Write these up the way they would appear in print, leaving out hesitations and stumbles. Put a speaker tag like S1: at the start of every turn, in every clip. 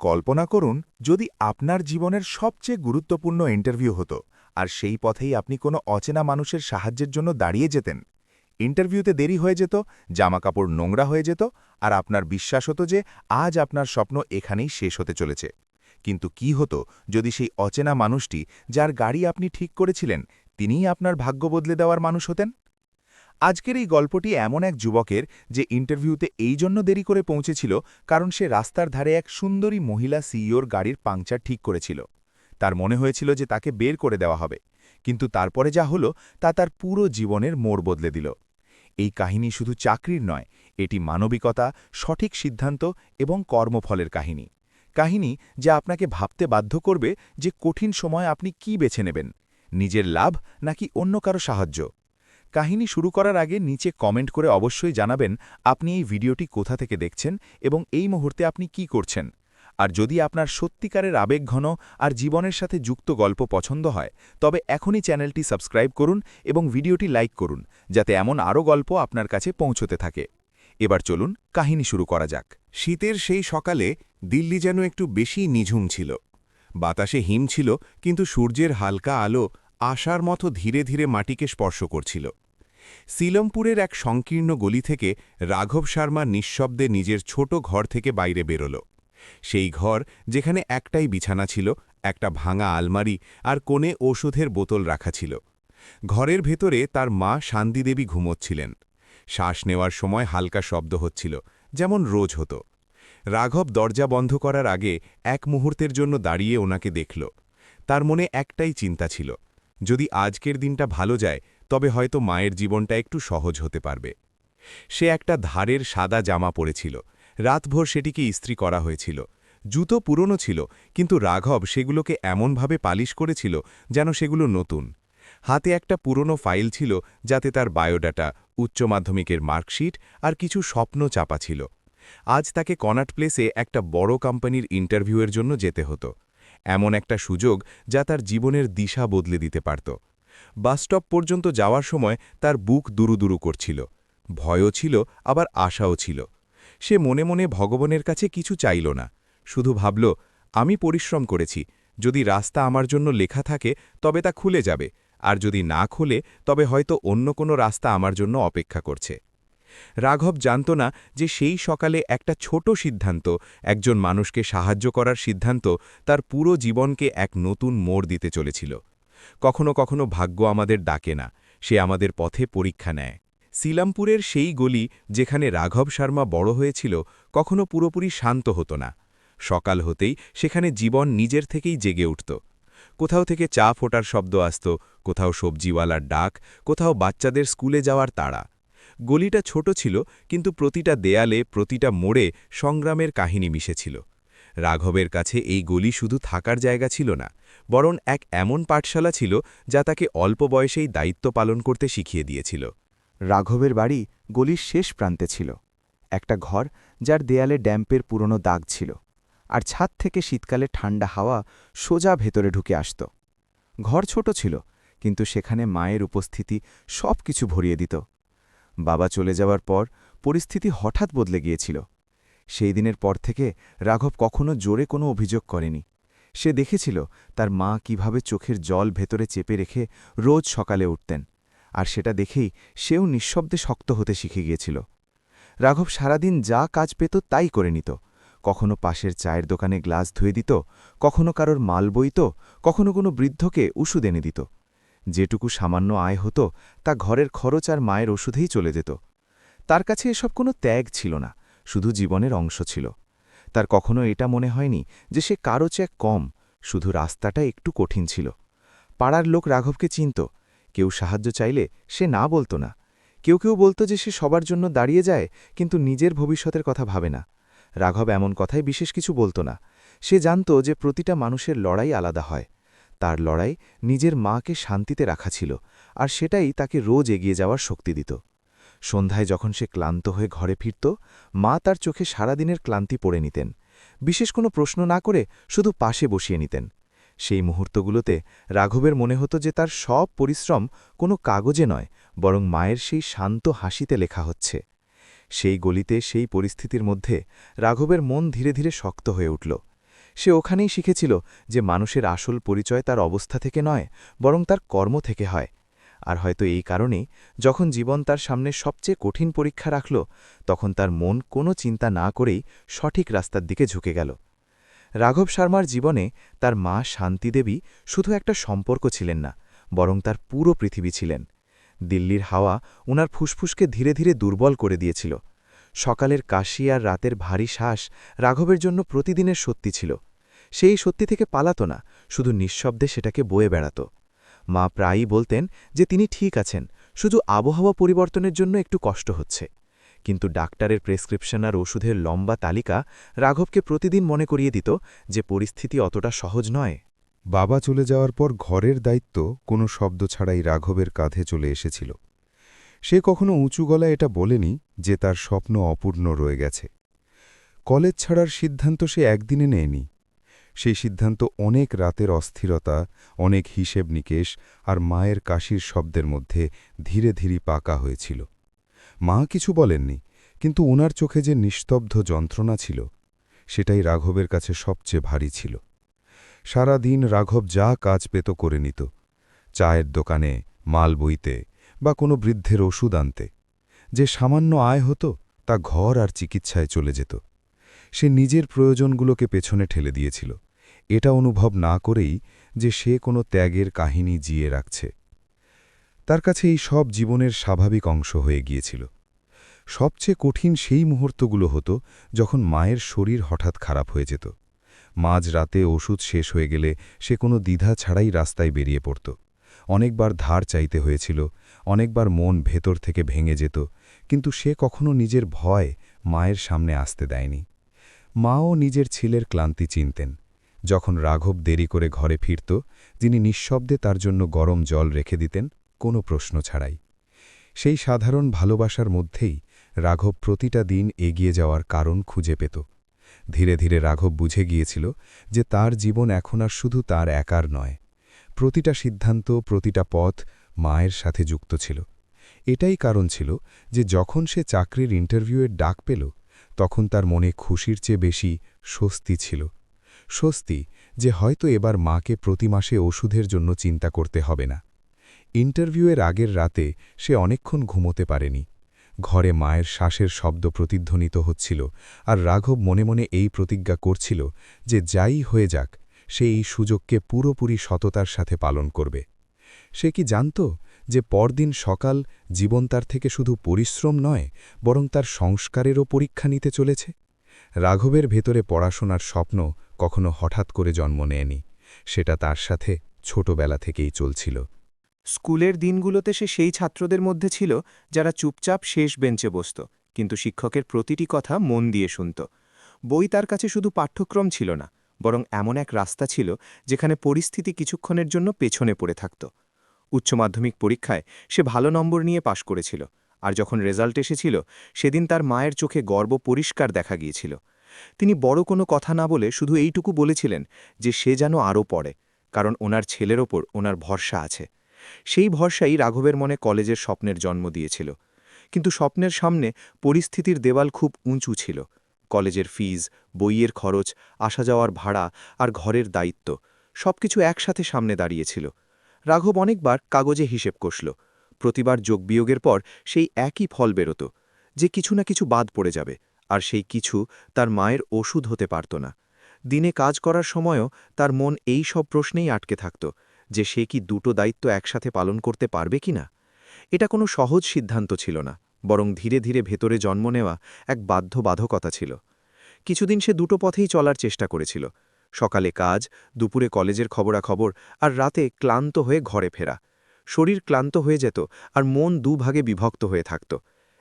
S1: কল্পনা করুন যদি আপনার জীবনের সবচেয়ে গুরুত্বপূর্ণ ইন্টারভিউ হতো আর সেই পথেই আপনি কোনো অচেনা মানুষের সাহায্যের জন্য দাঁড়িয়ে যেতেন। ইন্টারভিউতে দেরি হয়ে যেত, জামাকাপড় নোংরা হয়ে যেত, আর আপনার বিশ্বাস হতো যে আজ আপনার স্বপ্ন এখানেই শেষ হতে চলেছে। কিন্তু কি হতো যদি সেই অচেনা মানুষটি, যার গাড়ি আপনি ঠিক করেছিলেন, তিনিই আপনার ভাগ্য বদলে দেওয়ার মানুষ হতেন? আজকের এই গল্পটি এমন এক যুবকের, যে ইন্টারভিউতে এই জন্য দেরি করে পৌঁছেছিল কারণ সে রাস্তার ধারে এক সুন্দরী মহিলা সিইওর গাড়ির পাংচার ঠিক করেছিল। তার মনে হয়েছিল যে তাকে বের করে দেওয়া হবে, কিন্তু তারপরে যা হলো তা তার পুরো জীবনের মোড় বদলে দিল। এই কাহিনী শুধু চাকরির নয়, এটি মানবিকতা, সঠিক সিদ্ধান্ত এবং কর্মফলের কাহিনী। কাহিনী যা আপনাকে ভাবতে বাধ্য করবে যে কঠিন সময় আপনি কি বেছে নেবেন, নিজের লাভ নাকি অন্য কারো সাহায্য। কাহিনী শুরু করার আগে নিচে কমেন্ট করে অবশ্যই জানাবেন আপনি এই ভিডিওটি কোথা থেকে দেখছেন এবং এই মুহূর্তে আপনি কি করছেন। আর যদি আপনার সত্যিকারের আবেগঘন আর জীবনের সাথে যুক্ত গল্প পছন্দ হয়, তবে এখনই চ্যানেলটি সাবস্ক্রাইব করুন এবং ভিডিওটি লাইক করুন, যাতে এমন আরও গল্প আপনার কাছে পৌঁছতে থাকে। এবার চলুন কাহিনী শুরু করা যাক।
S2: শীতের সেই সকালে দিল্লি যেন একটু বেশি নিঝুম ছিল। বাতাসে হিম ছিল, কিন্তু সূর্যের হালকা আলো আশার মতো ধীরে ধীরে মাটিকে স্পর্শ করছিল। সিলমপুরের এক সংকীর্ণ গলি থেকে রাঘব শর্মা নিঃশব্দে নিজের ছোট ঘর থেকে বাইরে বেরোল। সেই ঘর যেখানে একটাই বিছানা ছিল, একটা ভাঙা আলমারি আর কোণে ওষুধের বোতল রাখা ছিল। ঘরের ভেতরে তার মা শান্তিদেবী ঘুমোচ্ছিলেন। শ্বাস নেওয়ার সময় হালকা শব্দ হচ্ছিল, যেমন রোজ হতো। রাঘব দরজা বন্ধ করার আগে এক মুহূর্তের জন্য দাঁড়িয়ে ওনাকে দেখল। তার মনে একটাই চিন্তা ছিল, যদি আজকের দিনটা ভালো যায় তবে হয়তো মায়ের জীবনটা একটু সহজ হতে পারবে। সে একটা ধারের সাদা জামা পরেছিল, রাতভর সেটিকে ইস্ত্রি করা হয়েছিল। জুতো পুরনো ছিল, কিন্তু রাঘব সেগুলোকে এমনভাবে পালিশ করেছিল যেন সেগুলো নতুন। হাতে একটা পুরনো ফাইল ছিল, যাতে তার বায়োডাটা, উচ্চ মাধ্যমিকের মার্কশিট আর কিছু স্বপ্ন চাপা ছিল। আজ তাকে কনাট প্লেসে একটা বড় কোম্পানির ইন্টারভিউয়ের জন্য যেতে হতো। এমন একটা সুযোগ যা তার জীবনের দিশা বদলে দিতে পারত। বাসস্টপ পর্যন্ত যাওয়ার সময় তার বুক দুরুদুরু করছিল। ভয়ও ছিল, আবার আশাও ছিল। সে মনে মনে ভগবানের কাছে কিছু চাইল না, শুধু ভাবল, আমি পরিশ্রম করেছি, যদি রাস্তা আমার জন্য লেখা থাকে তবে তা খুলে যাবে, আর যদি না খুলে তবে হয়তো অন্য কোনো রাস্তা আমার জন্য অপেক্ষা করছে। রাঘব জানত না যে সেই সকালে একটা ছোট সিদ্ধান্ত, একজন মানুষকে সাহায্য করার সিদ্ধান্ত, তার পুরো জীবনকে এক নতুন মোড় দিতে চলেছিল। কখনো কখনো ভাগ্য আমাদের ডাকে না, সে আমাদের পথে পরীক্ষা নেয়। সিলামপুরের সেই গলি যেখানে রাঘব শর্মা বড় হয়েছিল, কখনো পুরোপুরি শান্ত হতো না। সকাল হতেই সেখানে জীবন নিজের থেকেই জেগে উঠত। কোথাও থেকে চা ফোটার শব্দ আসত, কোথাও সবজিওয়ালার ডাক, কোথাও বাচ্চাদের স্কুলে যাওয়ার তাড়া। গলিটা ছোট ছিল, কিন্তু প্রতিটা দেয়ালে, প্রতিটা মোড়ে সংগ্রামের কাহিনী মিশেছিল। রাঘবের কাছে এই গলি শুধু থাকার জায়গা ছিল না, বরং এক এমন পাঠশালা ছিল যা তাকে অল্প বয়সেই দায়িত্ব পালন করতে শিখিয়ে দিয়েছিল।
S3: রাঘবের বাড়ি গলির শেষ প্রান্তে ছিল। একটা ঘর যার দেয়ালে ড্যাম্পের পুরনো দাগ ছিল, আর ছাদ থেকে শীতকালে ঠান্ডা হাওয়া সোজা ভেতরে ঢুকে আসত। ঘর ছোট ছিল, কিন্তু সেখানে মায়ের উপস্থিতি সব কিছু ভরিয়ে দিত। বাবা চলে যাওয়ার পর পরিস্থিতি হঠাৎ বদলে গিয়েছিল। সেই দিনের পর থেকে রাঘব কখনো জোরে কোনো অভিযোগ করেনি। সে দেখেছিল তার মা কিভাবে চোখের জল ভেতরে চেপে রেখে রোজ সকালে উঠতেন, আর সেটা দেখেই সেও নিঃশব্দে শক্ত হতে শিখে গিয়েছিল। রাঘব সারাদিন যা কাজ পেত তাই করে নিত। কখনো পাশের চায়ের দোকানে গ্লাস ধুয়ে দিত, কখনো কারোর মাল বইত, কখনো কোনো বৃদ্ধকে ওষুধ এনে দিত। যেটুকু সামান্য আয় হতো তা ঘরের খরচ আর মায়ের ওষুধেই চলে যেত। তার কাছে এসব কোনো ত্যাগ ছিল না, শুধু জীবনের অংশ ছিল। তার কখনো এটা মনে হয়নি যে সে কারো চেয়ে কম, শুধু রাস্তাটা একটু কঠিন ছিল। পাড়ার লোক রাঘবকে চিনত। কেউ সাহায্য চাইলে সে না বলতো না। কেউ কেউ বলতো যে সে সবার জন্য দাঁড়িয়ে যায়, কিন্তু নিজের ভবিষ্যতের কথা ভাবে না। রাঘব এমন কথায় বিশেষ কিছু বলতো না। সে জানত যে প্রতিটা মানুষের লড়াই আলাদা হয়। তার লড়াই নিজের মাকে শান্তিতে রাখা ছিল, আর সেটাই তাকে রোজ এগিয়ে যাওয়ার শক্তি দিত। সন্ধ্যায় যখন সে ক্লান্ত হয়ে ঘরে ফিরত, মা তার চোখে সারাদিনের ক্লান্তি পড়ে নিতেন। বিশেষ কোনো প্রশ্ন না করে শুধু পাশে বসিয়ে নিতেন। সেই মুহূর্তগুলোতে রাঘবের মনে হতো যে তার সব পরিশ্রম কোনো কাগজে নয়, বরং মায়ের সেই শান্ত হাসিতে লেখা হচ্ছে। সেই গলিতে, সেই পরিস্থিতির মধ্যে রাঘবের মন ধীরে ধীরে শক্ত হয়ে উঠল। সে ওখানেই শিখেছিল যে মানুষের আসল পরিচয় তার অবস্থা থেকে নয়, বরং তার কর্ম থেকে হয়। আর হয়তো এই কারণেই যখন জীবন তার সামনে সবচেয়ে কঠিন পরীক্ষা রাখল, তখন তার মন কোনো চিন্তা না করেই সঠিক রাস্তার দিকে ঝুঁকে গেল। রাঘব শর্মার জীবনে তার মা শান্তি দেবী শুধু একটা সম্পর্ক ছিলেন না, বরং তার পুরো পৃথিবী ছিলেন। দিল্লির হাওয়া উনার ফুসফুসকে ধীরে ধীরে দুর্বল করে দিয়েছিল। সকালের কাশি আর রাতের ভারী শ্বাস রাঘবের জন্য প্রতিদিনের সত্যি ছিল। সেই সত্যি থেকে পালাত না, শুধু নিঃশব্দে সেটাকে বয়ে বেড়াত। মা প্রায়ই বলতেন যে তিনি ঠিক আছেন, শুধু আবহাওয়া পরিবর্তনের জন্য একটু কষ্ট হচ্ছে। কিন্তু ডাক্তারের প্রেসক্রিপশন আর ওষুধের লম্বা তালিকা রাঘবকে প্রতিদিন মনে করিয়ে দিত যে পরিস্থিতি অতটা সহজ নয়।
S4: বাবা চলে যাওয়ার পর ঘরের দায়িত্ব কোনো শব্দ ছাড়াই রাঘবের কাঁধে চলে এসেছিল। সে কখনো উঁচু গলায় এটা বলেনি যে তার স্বপ্ন অপূর্ণ রয়ে গেছে। কলেজ ছাড়ার সিদ্ধান্ত সে একদিনে নেয়নি। সেই সিদ্ধান্ত অনেক রাতের অস্থিরতা, অনেক হিসেব নিকেশ আর মায়ের কাশির শব্দের মধ্যে ধীরে ধীরে পাকা হয়েছিল। মা কিছু বলেননি, কিন্তু ওনার চোখে যে নিস্তব্ধ যন্ত্রণা ছিল, সেটাই রাঘবের কাছে সবচেয়ে ভারী ছিল। সারা দিন রাঘব যা কাজ পেত করে নিত, চায়ের দোকানে, মাল বইতে বা কোনো বৃদ্ধের ওষুধ আনতে। যে সামান্য আয় হতো তা ঘর আর চিকিৎসায় চলে যেত। সে নিজের প্রয়োজনগুলোকে পেছনে ঠেলে দিয়েছিল, এটা অনুভব না করেই যে সে কোনো ত্যাগের কাহিনী জিয়ে রাখছে। তার কাছে এই সব জীবনের স্বাভাবিক অংশ হয়ে গিয়েছিল। সবচেয়ে কঠিন সেই মুহূর্তগুলো হতো যখন মায়ের শরীর হঠাৎ খারাপ হয়ে যেত। মাঝ রাতে ওষুধ শেষ হয়ে গেলে সে কোনো দ্বিধা ছাড়াই রাস্তায় বেরিয়ে পড়ত। অনেকবার ধার চাইতে হয়েছিল, অনেকবার মন ভেতর থেকে ভেঙে যেত, কিন্তু সে কখনো নিজের ভয় মায়ের সামনে আসতে দেয়নি। মাও নিজের ছেলের ক্লান্তি চিনতেন। যখন রাঘব দেরি করে ঘরে ফিরত, যিনি নিঃশব্দে তার জন্য গরম জল রেখে দিতেন, কোনো প্রশ্ন ছাড়াই। সেই সাধারণ ভালোবাসার মধ্যেই রাঘব প্রতিটা দিন এগিয়ে যাওয়ার কারণ খুঁজে পেত। ধীরে ধীরে রাঘব বুঝে গিয়েছিল যে তার জীবন এখন আর শুধু তার একার নয়। প্রতিটা সিদ্ধান্ত, প্রতিটা পথ মায়ের সাথে যুক্ত ছিল। এটাই কারণ ছিল যে যখন সে চাকরির ইন্টারভিউয়ের ডাক পেল, তখন তার মনে খুশির চেয়ে বেশি স্বস্তি ছিল। স্বস্তি যে হয়তো এবার মাকে প্রতি মাসে ওষুধের জন্য চিন্তা করতে হবে না। ইন্টারভিউয়ের আগের রাতে সে অনেকক্ষণ ঘুমোতে পারেনি। ঘরে মায়ের শ্বাসের শব্দ প্রতিধ্বনিত হচ্ছিল, আর রাঘব মনে মনে এই প্রতিজ্ঞা করছিল যে যাই হয়ে যাক, সে এই সুযোগকে পুরোপুরি সততার সাথে পালন করবে। সে কি জানত যে পরদিন সকাল জীবন তার থেকে শুধু পরিশ্রম নয়, বরং তার সংস্কারেরও পরীক্ষা নিতে চলেছে? রাঘবের ভেতরে পড়াশোনার স্বপ্ন কখনো হঠাৎ করে জন্ম নেয়নি, সেটা তার সাথে ছোটবেলা থেকেই চলছিল।
S5: স্কুলের দিনগুলোতে সে সেই ছাত্রদের মধ্যে ছিল যারা চুপচাপ শেষ বেঞ্চে বসত, কিন্তু শিক্ষকের প্রতিটি কথা মন দিয়ে শুনত। বই তার কাছে শুধু পাঠ্যক্রম ছিল না, বরং এমন এক রাস্তা ছিল যেখানে পরিস্থিতি কিছুক্ষণের জন্য পেছনে পড়ে থাকত। উচ্চ মাধ্যমিক পরীক্ষায় সে ভালো নম্বর নিয়ে পাশ করেছিল, আর যখন রেজাল্ট এসেছিল সেদিন তার মায়ের চোখে গর্ব পরিষ্কার দেখা গিয়েছিল। তিনি বড় কোনো কথা না বলে শুধু এইটুকু বলেছিলেন যে সে যেন আরও পড়ে, কারণ ওনার ছেলের ওপর ওনার ভরসা আছে। সেই ভরসাই রাঘবের মনে কলেজের স্বপ্নের জন্ম দিয়েছিল। কিন্তু স্বপ্নের সামনে পরিস্থিতির দেওয়াল খুব উঁচু ছিল। কলেজের ফিজ, বইয়ের খরচ, আসা যাওয়ার ভাড়া আর ঘরের দায়িত্ব সবকিছু একসাথে সামনে দাঁড়িয়েছিল। রাঘব অনেকবার কাগজে হিসেব কষল। প্রতিবার যোগ-বিয়োগের পর সেই একই ফল বেরোত, যে কিছু না কিছু বাদ পড়ে যাবে, আর সেই কিছু তার মায়ের ওষুধ হতে পারত না। দিনে কাজ করার সময়ও তার মন এই সব প্রশ্নেই আটকে থাকত, যে সে কি দুটো দায়িত্ব একসাথে পালন করতে পারবে কিনা। এটা কোনো সহজ সিদ্ধান্ত ছিল না, বরং ধীরে ধীরে ভেতরে জন্ম নেওয়া এক বাধ্যবাধকতা ছিল। কিছুদিন সে দুটো পথেই চলার চেষ্টা করেছিল, সকালে কাজ, দুপুরে কলেজের খবরাখবর, আর রাতে ক্লান্ত হয়ে ঘরে ফেরা। শরীর ক্লান্ত হয়ে যেত, আর মন দুভাগে বিভক্ত হয়ে থাকত।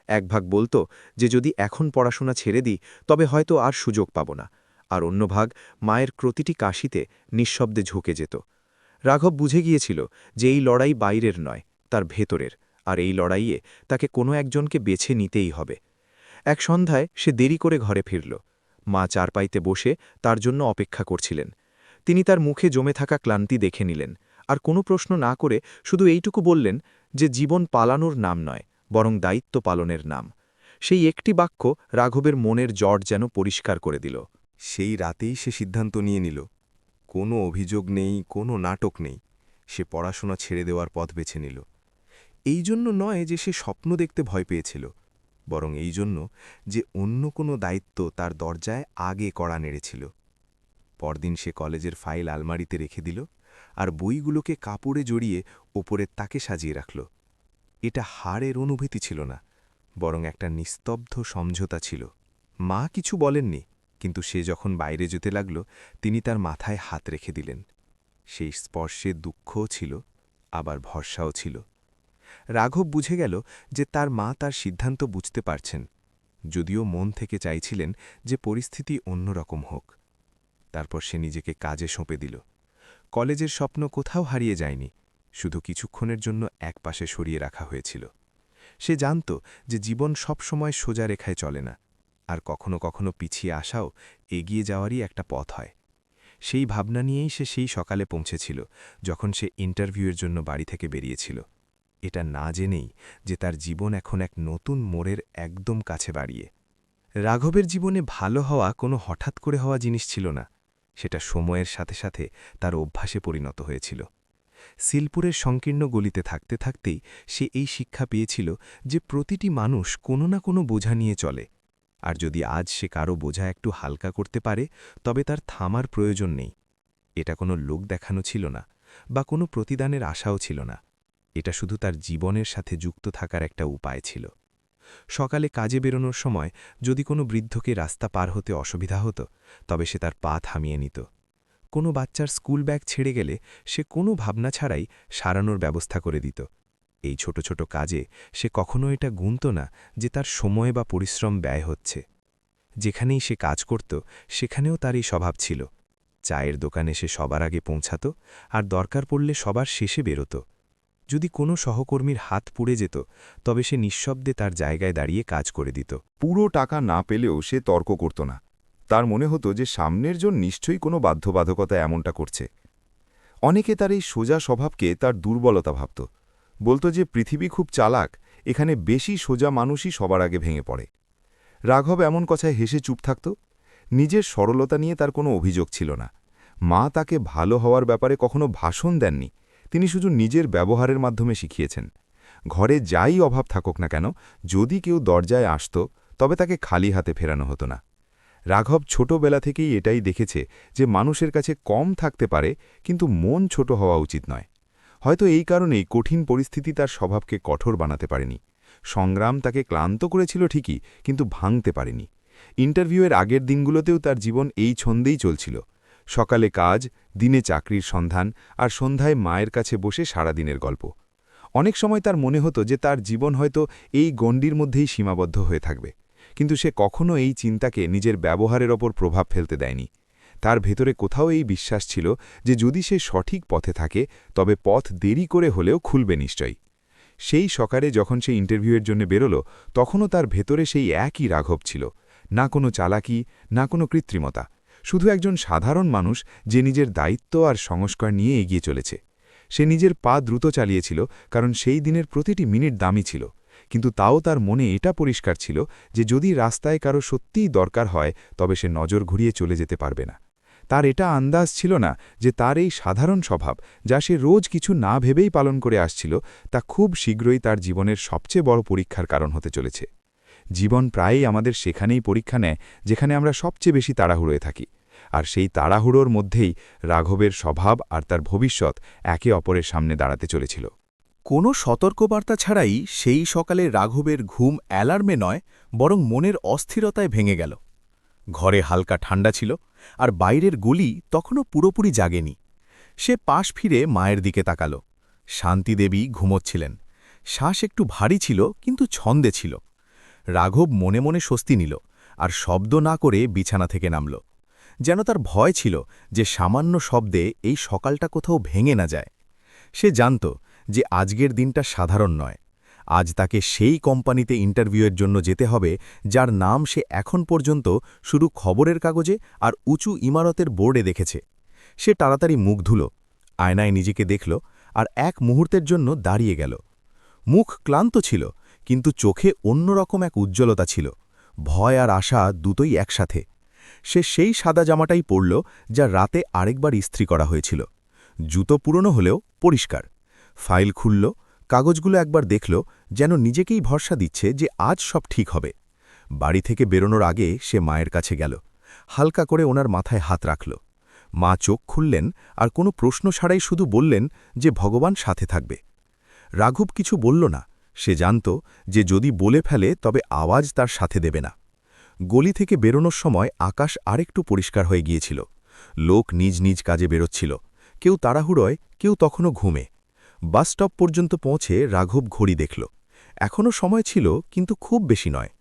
S5: এক ভাগ বলতো যে যদি এখন পড়াশোনা ছেড়ে দিই তবে হয়তো আর সুযোগ পাব না, আর অন্য ভাগ মায়ের প্রতিটি কাশিতে নিঃশব্দে ঝুঁকে যেত। রাঘব বুঝে গিয়েছিল যে এই লড়াই বাইরের নয়, তার ভেতরের, আর এই লড়াইয়ে তাকে কোনো একজনকে বেছে নিতেই হবে। এক সন্ধ্যায় সে দেরি করে ঘরে ফিরল। মা চারপাইতে বসে তার জন্য অপেক্ষা করছিলেন। তিনি তার মুখে জমে থাকা ক্লান্তি দেখে নিলেন, আর কোনো প্রশ্ন না করে শুধু এইটুকু বললেন যে জীবন পালানোর নাম নয়, বরং দায়িত্ব পালনের নাম। সেই একটি বাক্য রাঘবের মনের জট যেন পরিষ্কার করে দিল।
S2: সেই রাতেই সে সিদ্ধান্ত নিয়ে নিল, কোনো অভিযোগ নেই, কোনো নাটক নেই, সে পড়াশোনা ছেড়ে দেওয়ার পথ বেছে নিল। এই জন্য নয় যে সে স্বপ্ন দেখতে ভয় পেয়েছিল, বরং এই জন্য যে অন্য কোনো দায়িত্ব তার দরজায় আগে কড়া নেড়েছিল। পরদিন সে কলেজের ফাইল আলমারিতে রেখে দিল আর বইগুলোকে কাপড়ে জড়িয়ে ওপরের তাকে সাজিয়ে রাখল। এটা হারের অনুভূতি ছিল না, বরং একটা নিস্তব্ধ সমঝোতা ছিল। মা কিছু বলেননি, কিন্তু সে যখন বাইরে যেতে লাগল তিনি তার মাথায় হাত রেখে দিলেন। সেই স্পর্শে দুঃখও ছিল, আবার ভরসাও ছিল। রাঘব বুঝে গেল যে তার মা তার সিদ্ধান্ত বুঝতে পারছেন, যদিও মন থেকে চাইছিলেন যে পরিস্থিতি অন্যরকম হোক। তারপর সে নিজেকে কাজে সঁপে দিল। কলেজের স্বপ্ন কোথাও হারিয়ে যায়নি, শুধু কিছুক্ষণের জন্য একপাশে সরিয়ে রাখা হয়েছিল। সে জানত যে জীবন সবসময় সোজা রেখায় চলে না, আর কখনো কখনো পিছিয়ে আসাও এগিয়ে যাওয়ারই একটা পথ হয়। সেই ভাবনা নিয়েই সে সেই সকালে পৌঁছেছিল যখন সে ইন্টারভিউয়ের জন্য বাড়ি থেকে বেরিয়েছিল, এটা না জেনেই যে তার জীবন এখন এক নতুন মোড়ের একদম কাছে বাড়িয়ে। রাঘবের জীবনে ভালো হওয়া কোনো হঠাৎ করে হওয়া জিনিস ছিল না, সেটা সময়ের সাথে সাথে তার অভ্যাসে পরিণত হয়েছিল। সিলপুরের সংকীর্ণ গলিতে থাকতে থাকতেই সে এই শিক্ষা পেয়েছিল যে প্রতিটি মানুষ কোনো না কোনো বোঝা নিয়ে চলে, আর যদি আজ সে কারো বোঝা একটু হালকা করতে পারে তবে তার থামার প্রয়োজন নেই। এটা কোনো লোক দেখানো ছিল না, বা কোনো প্রতিদানের আশাও ছিল না, এটা শুধু তার জীবনের সাথে যুক্ত থাকার একটা উপায় ছিল। সকালে কাজে বেরোনোর সময় যদি কোনো বৃদ্ধকে রাস্তা পার হতে অসুবিধা হতো, তবে সে তার পা থামিয়ে নিত। কোনো বাচ্চার স্কুল ব্যাগ ছেড়ে গেলে সে কোনো ভাবনা ছাড়াই সারানোর ব্যবস্থা করে দিত। এই ছোট ছোট কাজে সে কখনো এটা গুনত না যে তার সময় বা পরিশ্রম ব্যয় হচ্ছে। যেখানেই সে কাজ করত সেখানেও তার এই স্বভাব ছিল। চায়ের দোকানে সে সবার আগে পৌঁছাত, আর দরকার পড়লে সবার শেষে বেরোত। যদি কোনো সহকর্মীর হাত পুড়ে যেত, তবে সে নিঃশব্দে তার জায়গায় দাঁড়িয়ে কাজ করে দিত।
S1: পুরো টাকা না পেলেও সে তর্ক করত না। তার মনে হতো যে সামনের জন নিশ্চয়ই কোনো বাধ্যবাধকতা এমনটা করছে। অনেকে তার এই সোজা স্বভাবকে তার দুর্বলতা ভাবত, বলতো যে পৃথিবী খুব চালাক, এখানে বেশি সোজা মানুষই সবার আগে ভেঙে পড়ে। রাঘব এমন কথায় হেসে চুপ থাকত। নিজের সরলতা নিয়ে তার কোনো অভিযোগ ছিল না। মা তাকে ভালো হওয়ার ব্যাপারে কখনো ভাষণ দেননি, তিনি শুধু নিজের ব্যবহারের মাধ্যমে শিখিয়েছেন। ঘরে যাই অভাব থাকুক না কেন, যদি কেউ দরজায় আসত তবে তাকে খালি হাতে ফেরানো হতো না। রাঘব ছোটবেলা থেকেই এটাই দেখেছে যে মানুষের কাছে কম থাকতে পারে, কিন্তু মন ছোট হওয়া উচিত নয়। হয়তো এই কারণেই কঠিন পরিস্থিতি তার স্বভাবকে কঠোর বানাতে পারেনি। সংগ্রাম তাকে ক্লান্ত করেছিল ঠিকই, কিন্তু ভাঙতে পারেনি। ইন্টারভিউয়ের আগের দিনগুলোতেও তার জীবন এই ছন্দেই চলছিল। সকালে কাজ, দিনে চাকরির সন্ধান, আর সন্ধ্যায় মায়ের কাছে বসে সারাদিনের গল্প। অনেক সময় তার মনে হতো যে তার জীবন হয়তো এই গণ্ডির মধ্যেই সীমাবদ্ধ হয়ে থাকবে, কিন্তু সে কখনো এই চিন্তাকে নিজের ব্যবহারের ওপর প্রভাব ফেলতে দেয়নি। তার ভেতরে কোথাও এই বিশ্বাস ছিল যে যদি সে সঠিক পথে থাকে তবে পথ দেরি করে হলেও খুলবে নিশ্চয়ই। সেই সকালে যখন সে ইন্টারভিউয়ের জন্য বেরোল, তখনও তার ভেতরে সেই একই রাঘব ছিল, না কোনো চালাকি, না কোনো কৃত্রিমতা, শুধু একজন সাধারণ মানুষ যে নিজের দায়িত্ব আর সংস্কার নিয়ে এগিয়ে চলেছে। সে নিজের পা দ্রুত চালিয়েছিল, কারণ সেই দিনের প্রতিটি মিনিট দামি ছিল, কিন্তু তাও তার মনে এটা পরিষ্কার ছিল যে যদি রাস্তায় কারো সত্যিই দরকার হয় তবে সে নজর ঘুরিয়ে চলে যেতে পারবে না। তার এটা আন্দাজ ছিল না যে তার এই সাধারণ স্বভাব, যা সে রোজ কিছু না ভেবেই পালন করে আসছিল, তা খুব শীঘ্রই তার জীবনের সবচেয়ে বড় পরীক্ষার কারণ হতে চলেছে। জীবন প্রায়ই আমাদের সেখানেই পরীক্ষা নেয় যেখানে আমরা সবচেয়ে বেশি তাড়াহুড়োয় থাকি, আর সেই তাড়াহুড়োর মধ্যেই রাঘবের স্বভাব আর তার ভবিষ্যৎ একে অপরের সামনে দাঁড়াতে চলেছিল।
S6: কোনো সতর্কবার্তা ছাড়াই সেই সকালে রাঘবের ঘুম অ্যালার্মে নয়, বরং মনের অস্থিরতায় ভেঙে গেল। ঘরে হালকা ঠান্ডা ছিল, আর বাইরের গলি তখনও পুরোপুরি জাগেনি। সে পাশ ফিরে মায়ের দিকে তাকাল। শান্তিদেবী ঘুমোচ্ছিলেন। শ্বাস একটু ভারী ছিল, কিন্তু ছন্দে ছিল। রাঘব মনে মনে স্বস্তি নিল, আর শব্দ না করে বিছানা থেকে নামল। যেন তার ভয় ছিল যে সামান্য শব্দে এই সকালটা কোথাও ভেঙে না যায়। সে জানত যে আজকের দিনটা সাধারণ নয়। আজ তাকে সেই কোম্পানিতে ইন্টারভিউয়ের জন্য যেতে হবে যার নাম সে এখন পর্যন্ত শুধু খবরের কাগজে আর উঁচু ইমারতের বোর্ডে দেখেছে। সে তাড়াতাড়ি মুখ ধুল, আয়নায় নিজেকে দেখল, আর এক মুহূর্তের জন্য দাঁড়িয়ে গেল। মুখ ক্লান্ত ছিল, কিন্তু চোখে অন্যরকম এক উজ্জ্বলতা ছিল, ভয় আর আশা দুটোই একসাথে। সে সেই সাদা জামাটাই পরল যা রাতে আরেকবার ইস্ত্রি করা হয়েছিল। জুতো পুরনো হলেও পরিষ্কার। ফাইল খুলল, কাগজগুলো একবার দেখল, যেন নিজেকেই ভরসা দিচ্ছে যে আজ সব ঠিক হবে। বাড়ি থেকে বেরোনোর আগে সে মায়ের কাছে গেল, হালকা করে ওনার মাথায় হাত রাখল। মা চোখ খুললেন আর কোনো প্রশ্ন ছাড়াই শুধু বললেন যে ভগবান সাথে থাকবে। রাঘব কিছু বলল না, সে জানত যে যদি বলে ফেলে তবে আওয়াজ তার সাথে দেবে না। গলি থেকে বেরোনোর সময় আকাশ আরেকটু পরিষ্কার হয়ে গিয়েছিল। লোক নিজ নিজ কাজে বেরোচ্ছিল, কেউ তাড়াহুড়োয়, কেউ তখনও ঘুমে। বাস স্টপ পর্যন্ত পৌঁছে রাঘব ঘড়ি দেখল। এখনও সময় ছিল, কিন্তু খুব বেশি নয়।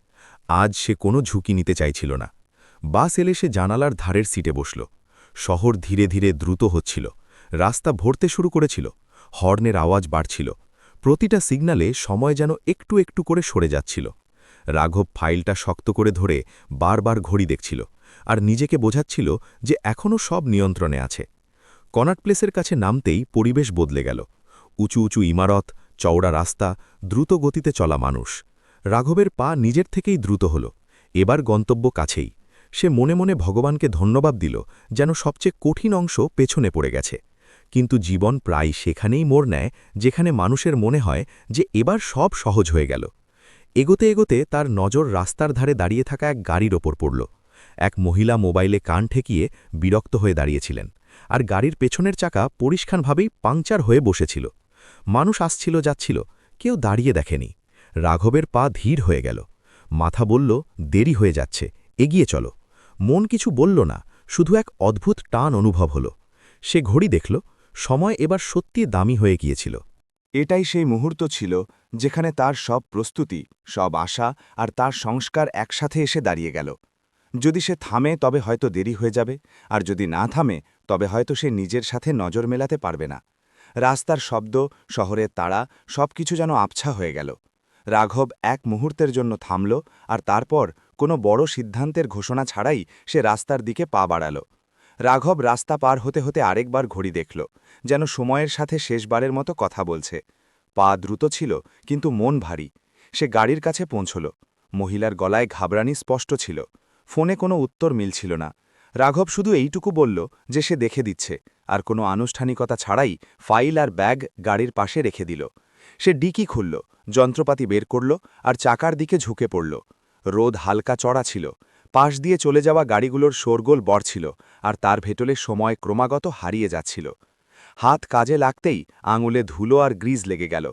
S6: আজ সে কোনো ঝুঁকি নিতে চাইছিল না। বাস এলে সে জানালার ধারের সিটে বসল। শহর ধীরে ধীরে দ্রুত হচ্ছিল, রাস্তা ভরতে শুরু করেছিল, হর্নের আওয়াজ বাড়ছিল। প্রতিটা সিগন্যালে সময় যেন একটু একটু করে সরে যাচ্ছিল। রাঘব ফাইলটা শক্ত করে ধরে বারবার ঘড়ি দেখছিল, আর নিজেকে বোঝাচ্ছিল যে এখনও সব নিয়ন্ত্রণে আছে। কনাট প্লেসের কাছে নামতেই পরিবেশ বদলে গেল। উঁচু উঁচু ইমারত, চওড়া রাস্তা, দ্রুত গতিতে চলা মানুষ। রাঘবের পা নিজের থেকেই দ্রুত হল। এবার গন্তব্য কাছেই। সে মনে মনে ভগবানকে ধন্যবাদ দিল, যেন সবচেয়ে কঠিন অংশ পেছনে পড়ে গেছে। কিন্তু জীবন প্রায় সেখানেই মোড় নেয় যেখানে মানুষের মনে হয় যে এবার সব সহজ হয়ে গেল। এগোতে এগোতে তার নজর রাস্তার ধারে দাঁড়িয়ে থাকা এক গাড়ির ওপর পড়ল। এক মহিলা মোবাইলে কান ঠেকিয়ে বিরক্ত হয়ে দাঁড়িয়েছিলেন, আর গাড়ির পেছনের চাকা পরিষ্কারভাবেই পাংচার হয়ে বসেছিল। মানুষ আসছিল যাচ্ছিল, কেউ দাঁড়িয়ে দেখেনি। রাঘবের পা ধীর হয়ে গেল। মাথা বলল, দেরি হয়ে যাচ্ছে, এগিয়ে চলো। মন কিছু বলল না, শুধু এক অদ্ভুত টান অনুভব হল। সে ঘড়ি দেখল, সময় এবার সত্যি দামি হয়ে গিয়েছিল।
S1: এটাই সেই মুহূর্ত ছিল যেখানে তার সব প্রস্তুতি, সব আশা আর তার সংস্কার একসাথে এসে দাঁড়িয়ে গেল। যদি সে থামে তবে হয়তো দেরি হয়ে যাবে, আর যদি না থামে তবে হয়তো সে নিজের সাথে নজর মেলাতে পারবে না। রাস্তার শব্দ, শহরের তাড়া, সবকিছু যেন আবছা হয়ে গেল। রাঘব এক মুহূর্তের জন্য থামল, আর তারপর কোনো বড় সিদ্ধান্তের ঘোষণা ছাড়াই সে রাস্তার দিকে পা বাড়াল। রাঘব রাস্তা পার হতে হতে আরেকবার ঘড়ি দেখল, যেন সময়ের সাথে শেষবারের মতো কথা বলছে। পা দ্রুত ছিল, কিন্তু মন ভারী। সে গাড়ির কাছে পৌঁছল। মহিলার গলায় ঘাবড়ানি স্পষ্ট ছিল। ফোনে কোনো উত্তর মিলছিল না। রাঘব শুধু এইটুকু বলল যে সে দেখে দিচ্ছে, আর কোনো আনুষ্ঠানিকতা ছাড়াই ফাইল আর ব্যাগ গাড়ির পাশে রেখে দিল। সে ডিকি খুলল, যন্ত্রপাতি বের করল, আর চাকার দিকে ঝুঁকে পড়ল। রোদ হালকা চড়া ছিল, পাশ দিয়ে চলে যাওয়া গাড়িগুলোর শোরগোল বড়ছিল, আর তার ভেতরে সময় ক্রমাগত হারিয়ে যাচ্ছিল। হাত কাজে লাগতেই আঙুলে ধুলো আর গ্রিজ লেগে গেল।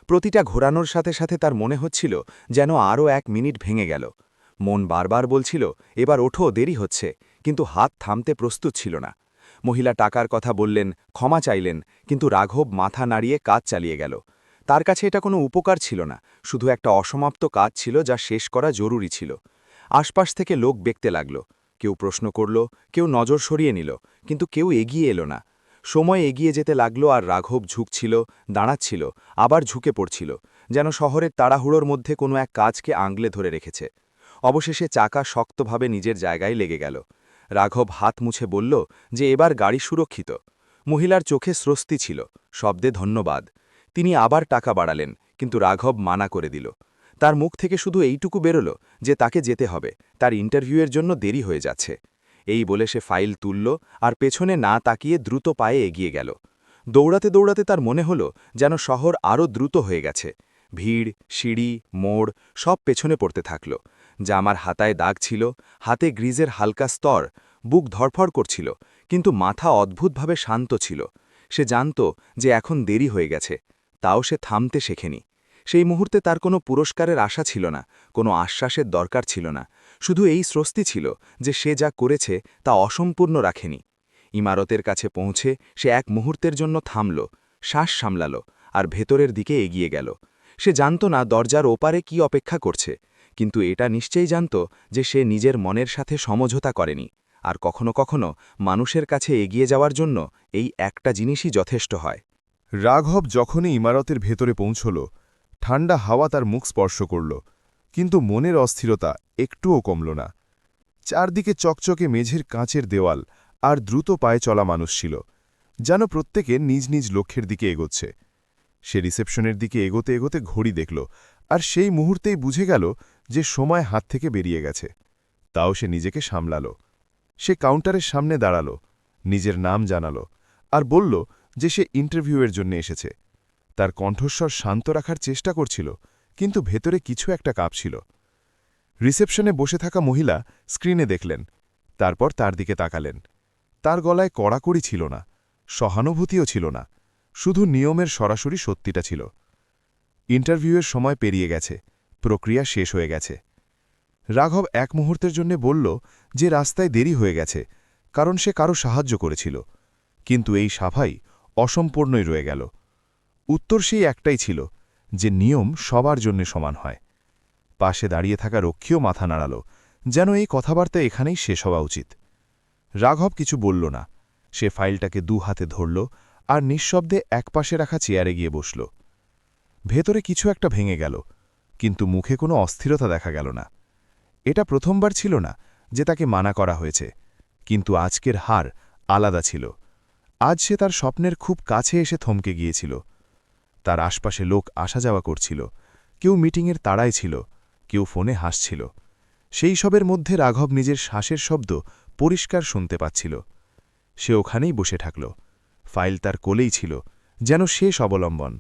S1: প্রতিটা ঘোরানোর সাথে সাথে তার মনে হচ্ছিল যেন আরও 1 মিনিট ভেঙে গেল। মন বারবার বলছিল, এবার ওঠো, দেরি হচ্ছে, কিন্তু হাত থামতে প্রস্তুত ছিল না। মহিলা টাকার কথা বললেন, ক্ষমা চাইলেন, কিন্তু রাঘব মাথা নাড়িয়ে কাজ চালিয়ে গেল। তার কাছে এটা কোনো উপকার ছিল না, শুধু একটা অসমাপ্ত কাজ ছিল যা শেষ করা জরুরি ছিল। আশপাশ থেকে লোক দেখতে লাগল। কেউ প্রশ্ন করল, কেউ নজর সরিয়ে নিল, কিন্তু কেউ এগিয়ে এলো না। সময় এগিয়ে যেতে লাগল, আর রাঘব ঝুঁকছিল, দাঁড়াচ্ছিল, আবার ঝুঁকে পড়ছিল, যেন শহরের তাড়াহুড়োর মধ্যে কোনো এক কাজকে আংলে ধরে রেখেছে। অবশেষে চাকা শক্তভাবে নিজের জায়গায় লেগে গেল। রাঘব হাত মুছে বলল যে এবার গাড়ি সুরক্ষিত। মহিলার চোখে স্বস্তি ছিল, শব্দে ধন্যবাদ। তিনি আবার টাকা বাড়ালেন, কিন্তু রাঘব মানা করে দিল। তার মুখ থেকে শুধু এইটুকু বেরোল যে তাকে যেতে হবে, তার ইন্টারভিউয়ের জন্য দেরি হয়ে যাচ্ছে। এই বলে সে ফাইল তুলল, আর পেছনে না তাকিয়ে দ্রুত পায়ে এগিয়ে গেল। দৌড়াতে দৌড়াতে তার মনে হল যেন শহর আরও দ্রুত হয়ে গেছে। ভিড়, সিঁড়ি, মোড়, সব পেছনে পড়তে থাকল। জামার হাতায় দাগ ছিল, হাতে গ্রিজের হালকা স্তর, বুক ধরফর করছিল, কিন্তু মাথা অদ্ভুতভাবে শান্ত ছিল। সে জানত যে এখন দেরি হয়ে গেছে, তাও সে থামতে শেখেনি। সেই মুহূর্তে তার কোনো পুরস্কারের আশা ছিল না, কোনো আশ্বাসের দরকার ছিল না, শুধু এই স্বস্তি ছিল যে সে যা করেছে তা অসম্পূর্ণ রাখেনি। ইমারতের কাছে পৌঁছে সে এক মুহূর্তের জন্য থামল, শ্বাস সামলাল, আর ভেতরের দিকে এগিয়ে গেল। সে জানত না দরজার ওপারে কি অপেক্ষা করছে, কিন্তু এটা নিশ্চয়ই জানত যে সে নিজের মনের সাথে সমঝোতা করেনি, আর কখনো কখনো মানুষের কাছে এগিয়ে যাওয়ার জন্য এই একটা জিনিসই যথেষ্ট হয়।
S4: রাঘব যখনই ইমারতের ভেতরে পৌঁছল, ঠান্ডা হাওয়া তার মুখ স্পর্শ করল, কিন্তু মনের অস্থিরতা একটুও কমল না। চারদিকে চকচকে মেঝের কাঁচের দেওয়াল, আর দ্রুত পায়ে চলা মানুষ ছিল, যেন প্রত্যেকে নিজ নিজ লক্ষ্যের দিকে এগোচ্ছে। সে রিসেপশনের দিকে এগোতে এগোতে ঘড়ি দেখল, আর সেই মুহূর্তেই বুঝে গেল যে সময় হাত থেকে বেরিয়ে গেছে। তাও সে নিজেকে সামলাল। সে কাউন্টারের সামনে দাঁড়াল, নিজের নাম জানাল আর বলল যে সে ইন্টারভিউয়ের জন্য এসেছে। তার কণ্ঠস্বর শান্ত রাখার চেষ্টা করছিল, কিন্তু ভেতরে কিছু একটা কাঁপছিল। রিসেপশনে বসে থাকা মহিলা স্ক্রিনে দেখলেন, তারপর তার দিকে তাকালেন। তার গলায় কড়াকড়ি ছিল না, সহানুভূতিও ছিল না, শুধু নিয়মের সরাসরি সত্যিটা ছিল। ইন্টারভিউয়ের সময় পেরিয়ে গেছে, প্রক্রিয়া শেষ হয়ে গেছে। রাঘব এক মুহূর্তের জন্য বলল যে রাস্তায় দেরি হয়ে গেছে, কারণ সে কারো সাহায্য করেছিল, কিন্তু এই সাফাই অসম্পূর্ণই রয়ে গেল। উত্তর সেই একটাই ছিল যে নিয়ম সবার জন্য সমান হয়। পাশে দাঁড়িয়ে থাকা রক্ষীও মাথা নাড়াল, যেন এই কথাবার্তা এখানেই শেষ হওয়া উচিত। রাঘব কিছু বলল না, সে ফাইলটাকে দু হাতে ধরল আর নিঃশব্দে একপাশে রাখা চেয়ারে গিয়ে বসল। ভেতরে কিছু একটা ভেঙে গেল, কিন্তু মুখে কোনো অস্থিরতা দেখা গেল না। এটা প্রথমবার ছিল না যে তাকে মানা করা হয়েছে, কিন্তু আজকের হার আলাদা ছিল। আজ সে তার স্বপ্নের খুব কাছে এসে থমকে গিয়েছিল। তার আশপাশে লোক আসা যাওয়া করছিল, কেউ মিটিংয়ের তাড়ায় ছিল, কেউ ফোনে হাসছিল। সেই সবের মধ্যে রাঘব নিজের শ্বাসের শব্দ পরিষ্কার শুনতে পাচ্ছিল। সে ওখানেই বসে থাকল, ফাইল তার কোলেই ছিল, যেন শেষ অবলম্বন।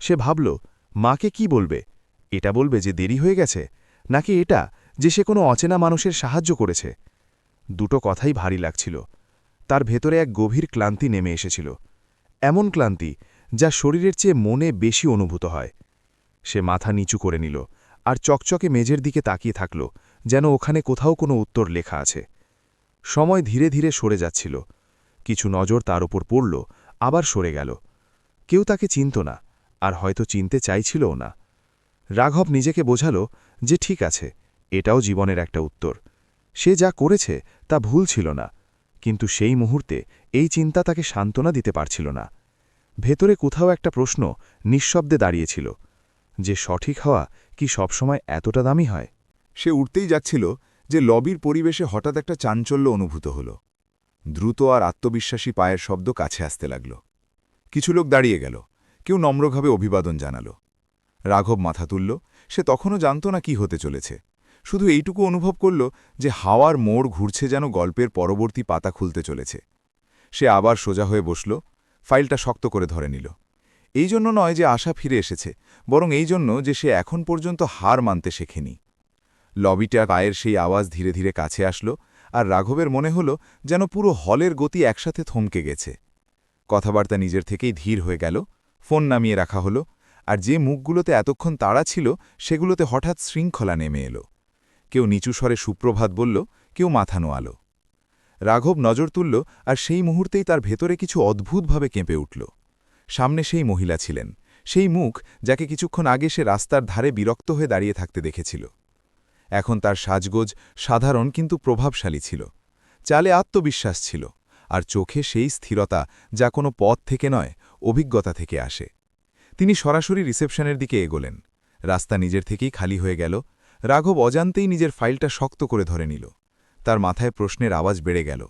S4: সে ভাবল, মাকে কি বলবে? এটা বলবে যে দেরি হয়ে গেছে, নাকি এটা যে সে কোনো অচেনা মানুষের সাহায্য করেছে? দুটো কথাই ভারী লাগছিল। তার ভেতরে এক গভীর ক্লান্তি নেমে এসেছিল, এমন ক্লান্তি যা শরীরের চেয়ে মনে বেশি অনুভূত হয়। সে মাথা নিচু করে নিল আর চকচকে মেঝের দিকে তাকিয়ে থাকল, যেন ওখানে কোথাও কোনো উত্তর লেখা আছে। সময় ধীরে ধীরে সরে যাচ্ছিল। কিছু নজর তার উপর পড়ল, আবার সরে গেল। কেউ তাকে চিনত না, আর হয়তো চিনতে চাইছিলও না। রাঘব নিজেকে বোঝাল যে ঠিক আছে, এটাও জীবনের একটা উত্তর। সে যা করেছে তা ভুল ছিল না, কিন্তু সেই মুহূর্তে এই চিন্তা তাকে সান্ত্বনা দিতে পারছিল না। ভেতরে কোথাও একটা প্রশ্ন নিঃশব্দে দাঁড়িয়েছিল, যে সঠিক হওয়া কি সবসময় এতটা দামি হয়?
S1: সে উঠতেই যাচ্ছিল যে লবির পরিবেশে হঠাৎ একটা চাঞ্চল্য অনুভূত হল। দ্রুত আর আত্মবিশ্বাসী পায়ের শব্দ কাছে আসতে লাগল। কিছু লোক দাঁড়িয়ে গেল, কেউ নম্রভাবে অভিবাদন জানাল। রাঘব মাথা তুলল। সে তখনও জানত না কি হতে চলেছে, শুধু এইটুকু অনুভব করল যে হাওয়ার মোড় ঘুরছে, যেন গল্পের পরবর্তী পাতা খুলতে চলেছে। সে আবার সোজা হয়ে বসল, ফাইলটা শক্ত করে ধরে নিল। এই জন্য নয় যে আশা ফিরে এসেছে, বরং এই জন্য যে সে এখন পর্যন্ত হার মানতে শেখেনি। লবিটা পায়ের সেই আওয়াজ ধীরে ধীরে কাছে আসলো, আর রাঘবের মনে হল যেন পুরো হলের গতি একসাথে থমকে গেছে। কথাবার্তা নিজের থেকেই ধীর হয়ে গেল, ফোন নামিয়ে রাখা হলো, আর যে মুখগুলোতে এতক্ষণ তাড়া ছিল সেগুলোতে হঠাৎ শৃঙ্খলা নেমে এলো। কেউ নিচু স্বরে সুপ্রভাত বলল, কেউ মাথা নোয়াল। রাঘব নজর তুলল, আর সেই মুহূর্তেই তার ভেতরে কিছু অদ্ভুতভাবে কেঁপে উঠল। সামনে সেই মহিলা ছিলেন, সেই মুখ যাকে কিছুক্ষণ আগে সে রাস্তার ধারে বিরক্ত হয়ে দাঁড়িয়ে থাকতে দেখেছিল। এখন তার সাজগোজ সাধারণ কিন্তু প্রভাবশালী ছিল, চালে আত্মবিশ্বাস ছিল, আর চোখে সেই স্থিরতা যা কোনো পথ থেকে নয়, অভিজ্ঞতা থেকে আসে। তিনি সরাসরি রিসেপশনের দিকে এগোলেন। রাস্তা নিজের থেকেই খালি হয়ে গেল। রাঘব অজান্তেই নিজের ফাইলটা শক্ত করে ধরে নিল। তার মাথায় প্রশ্নের আওয়াজ বেড়ে গেল,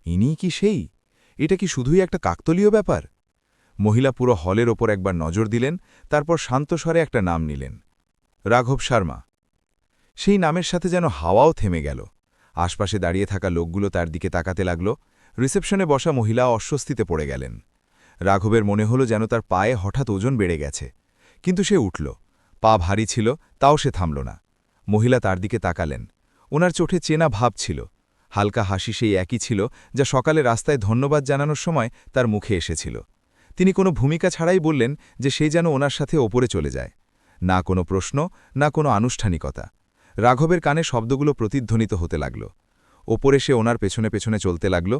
S1: ইনিই কি সেই? এটা কি শুধুই একটা কাকতলীয় ব্যাপার? মহিলা পুরো হলের ওপর একবার নজর দিলেন, তারপর শান্ত স্বরে একটা নাম নিলেন, রাঘব শর্মা। সেই নামের সাথে যেন হাওয়াও থেমে গেল। আশপাশে দাঁড়িয়ে থাকা লোকগুলো তার দিকে তাকাতে লাগল। রিসেপশনে বসা মহিলা অস্বস্তিতে পড়ে গেলেন। রাঘবের মনে হল যেন তার পায়ে হঠাৎ ওজন বেড়ে গেছে, কিন্তু সে উঠল। পা ভারী ছিল, তাও সে থামল না। মহিলা তার দিকে তাকালেন। ওনার চোখে চেনা ভাব ছিল, হালকা হাসি সেই একই ছিল যা সকালে রাস্তায় ধন্যবাদ জানানোর সময় তার মুখে এসেছিল। তিনি কোনো ভূমিকা ছাড়াই বললেন যে সে যেন ওনার সাথে ওপরে চলে যায়। না কোনো প্রশ্ন, না কোনো আনুষ্ঠানিকতা। রাঘবের কানে শব্দগুলো প্রতিধ্বনিত হতে লাগল। ওপরে সে ওনার পেছনে পেছনে চলতে লাগল।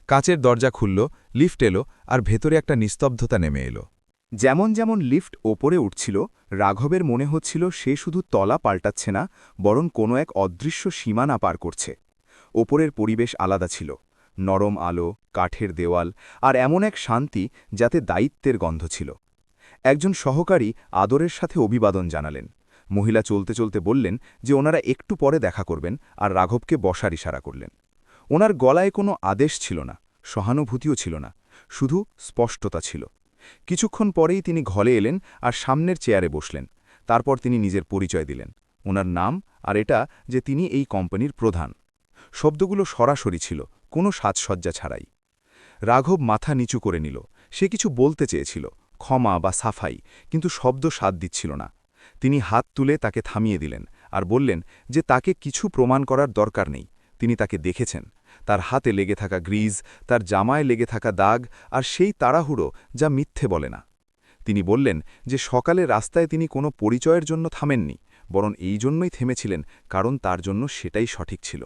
S1: কাচের দরজা খুলল, লিফট এলো, আর ভেতরে একটা নিস্তব্ধতা নেমে এলো।
S5: যেমন যেমন লিফট ওপরে উঠছিল, রাঘবের মনে হচ্ছিল সে শুধু তলা পাল্টাচ্ছে না, বরং কোনো এক অদৃশ্য সীমানা পার করছে। ওপরের পরিবেশ আলাদা ছিল, নরম আলো, কাঠের দেওয়াল, আর এমন এক শান্তি যাতে দায়িত্বের গন্ধ ছিল। একজন সহকারী আদরের সাথে অভিবাদন জানালেন। মহিলা চলতে চলতে বললেন যে ওনারা একটু পরে দেখা করবেন, আর রাঘবকে বসার ইশারা করলেন। ওনার গলায় কোনো আদেশ ছিল না, সহানুভূতিও ছিল না, শুধু স্পষ্টতা ছিল। কিছুক্ষণ পরেই তিনি ঘরে এলেন আর সামনের চেয়ারে বসলেন। তারপর তিনি নিজের পরিচয় দিলেন, ওনার নাম, আর এটা যে তিনি এই কোম্পানির প্রধান।
S1: শব্দগুলো সরাসরি ছিল, কোনো সাজসজ্জা ছাড়াই। রাঘব মাথা নিচু করে নিল। সে কিছু বলতে চেয়েছিল, ক্ষমা বা সাফাই, কিন্তু শব্দ স্বাদ দিচ্ছিল না। তিনি হাত তুলে তাকে থামিয়ে দিলেন আর বললেন যে তাকে কিছু প্রমাণ করার দরকার নেই। তিনি তাকে দেখেছেন, তার হাতে লেগে থাকা গ্রিজ, তার জামায় লেগে থাকা দাগ, আর সেই তাড়াহুড়ো যা মিথ্যে বলে না। তিনি বললেন যে সকালে রাস্তায় তিনি কোনো পরিচয়ের জন্য থামেননি, বরং এই জন্যই থেমেছিলেন কারণ তার জন্য সেটাই সঠিক ছিল।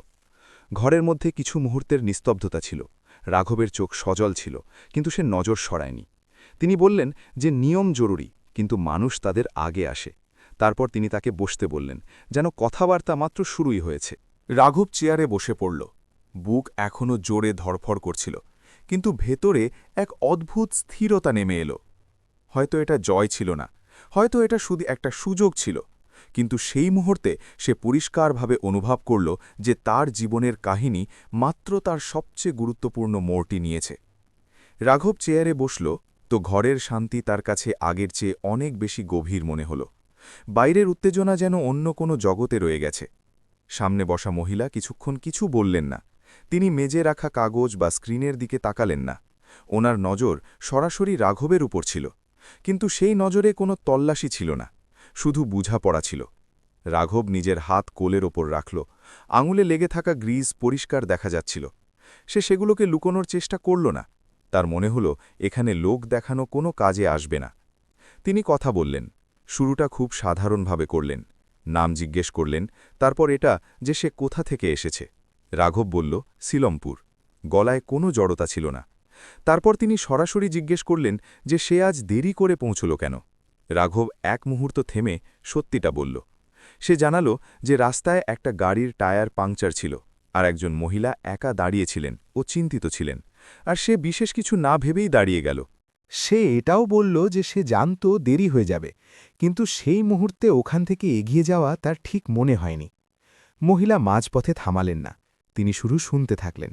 S1: ঘরের মধ্যে কিছু মুহূর্তের নিস্তব্ধতা ছিল। রাঘবের চোখ সজল ছিল, কিন্তু সে নজর সরায়নি। তিনি বললেন যে নিয়ম জরুরি, কিন্তু মানুষ তাদের আগে আসে। তারপর তিনি তাকে বসতে বললেন, যেন কথাবার্তা মাত্র শুরুই হয়েছে। রাঘব চেয়ারে বসে পড়ল। বুক এখনও জোরে ধড়ফড় করছিল, কিন্তু ভেতরে এক অদ্ভুত স্থিরতা নেমে এলো। হয়তো এটা জয় ছিল না, হয়তো এটা শুধু একটা সুযোগ ছিল, কিন্তু সেই মুহূর্তে সে পরিষ্কারভাবে অনুভব করল যে তার জীবনের কাহিনী মাত্র তার সবচেয়ে গুরুত্বপূর্ণ মোড়টি নিয়েছে। রাঘব চেয়ারে বসল, তো ঘরের শান্তি তার কাছে আগের চেয়ে অনেক বেশি গভীর মনে হল। বাইরের উত্তেজনা যেন অন্য কোনো জগতে রয়ে গেছে। সামনে বসা মহিলা কিছুক্ষণ কিছু বললেন না। তিনি মেজে রাখা কাগজ বা স্ক্রিনের দিকে তাকালেন না। ওনার নজর সরাসরি রাঘবের উপর ছিল, কিন্তু সেই নজরে কোনো তল্লাশি ছিল না, শুধু বুঝাপড়া ছিল। রাঘব নিজের হাত কোলের ওপর রাখল। আঙুলে লেগে থাকা গ্রিজ পরিষ্কার দেখা যাচ্ছিল। সে সেগুলোকে লুকোনোর চেষ্টা করল না। তার মনে হল এখানে লোক দেখানো কোনো কাজে আসবে না। তিনি কথা বললেন। শুরুটা খুব সাধারণভাবে করলেন। নাম জিজ্ঞেস করলেন, তারপর এটা যে সে কোথা থেকে এসেছে। রাঘব বলল, সিলমপুর। গলায় কোনো জড়তা ছিল না। তারপর তিনি সরাসরি জিজ্ঞেস করলেন যে সে আজ দেরি করে পৌঁছল কেন। রাঘব এক মুহূর্ত থেমে সত্যিটা বলল। সে জানালো যে রাস্তায় একটা গাড়ির টায়ার পাংচার ছিল, আর একজন মহিলা একা দাঁড়িয়েছিলেন ও চিন্তিত ছিলেন, আর সে বিশেষ কিছু না ভেবেই দাঁড়িয়ে গেল।
S3: সে এটাও বলল যে সে জানত দেরি হয়ে যাবে, কিন্তু সেই মুহূর্তে ওখান থেকে এগিয়ে যাওয়া তার ঠিক মনে হয়নি। মহিলা মাঝপথে থামালেন না, তিনি শুরু শুনতে থাকলেন।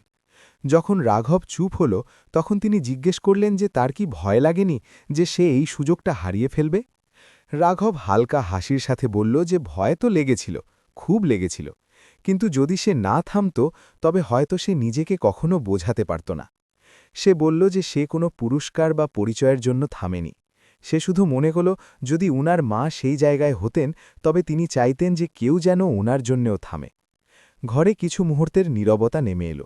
S3: যখন রাঘব চুপ হল, তখন তিনি জিজ্ঞেস করলেন যে তার কি ভয় লাগেনি যে সে এই সুযোগটা হারিয়ে ফেলবে। রাঘব হালকা হাসির সাথে বলল যে ভয় তো লেগেছিল, খুব লেগেছিল, কিন্তু যদি সে না থামত তবে হয়তো সে নিজেকে কখনো বোঝাতে পারত না। সে বলল যে সে কোনো পুরস্কার বা পরিচয়ের জন্য থামেনি। সে শুধু মনে হল যদি উনার মা সেই জায়গায় হতেন তবে তিনি চাইতেন যে কেউ যেন উনার জন্যেও থামে। ঘরে কিছু মুহূর্তের নীরবতা নেমে এলো।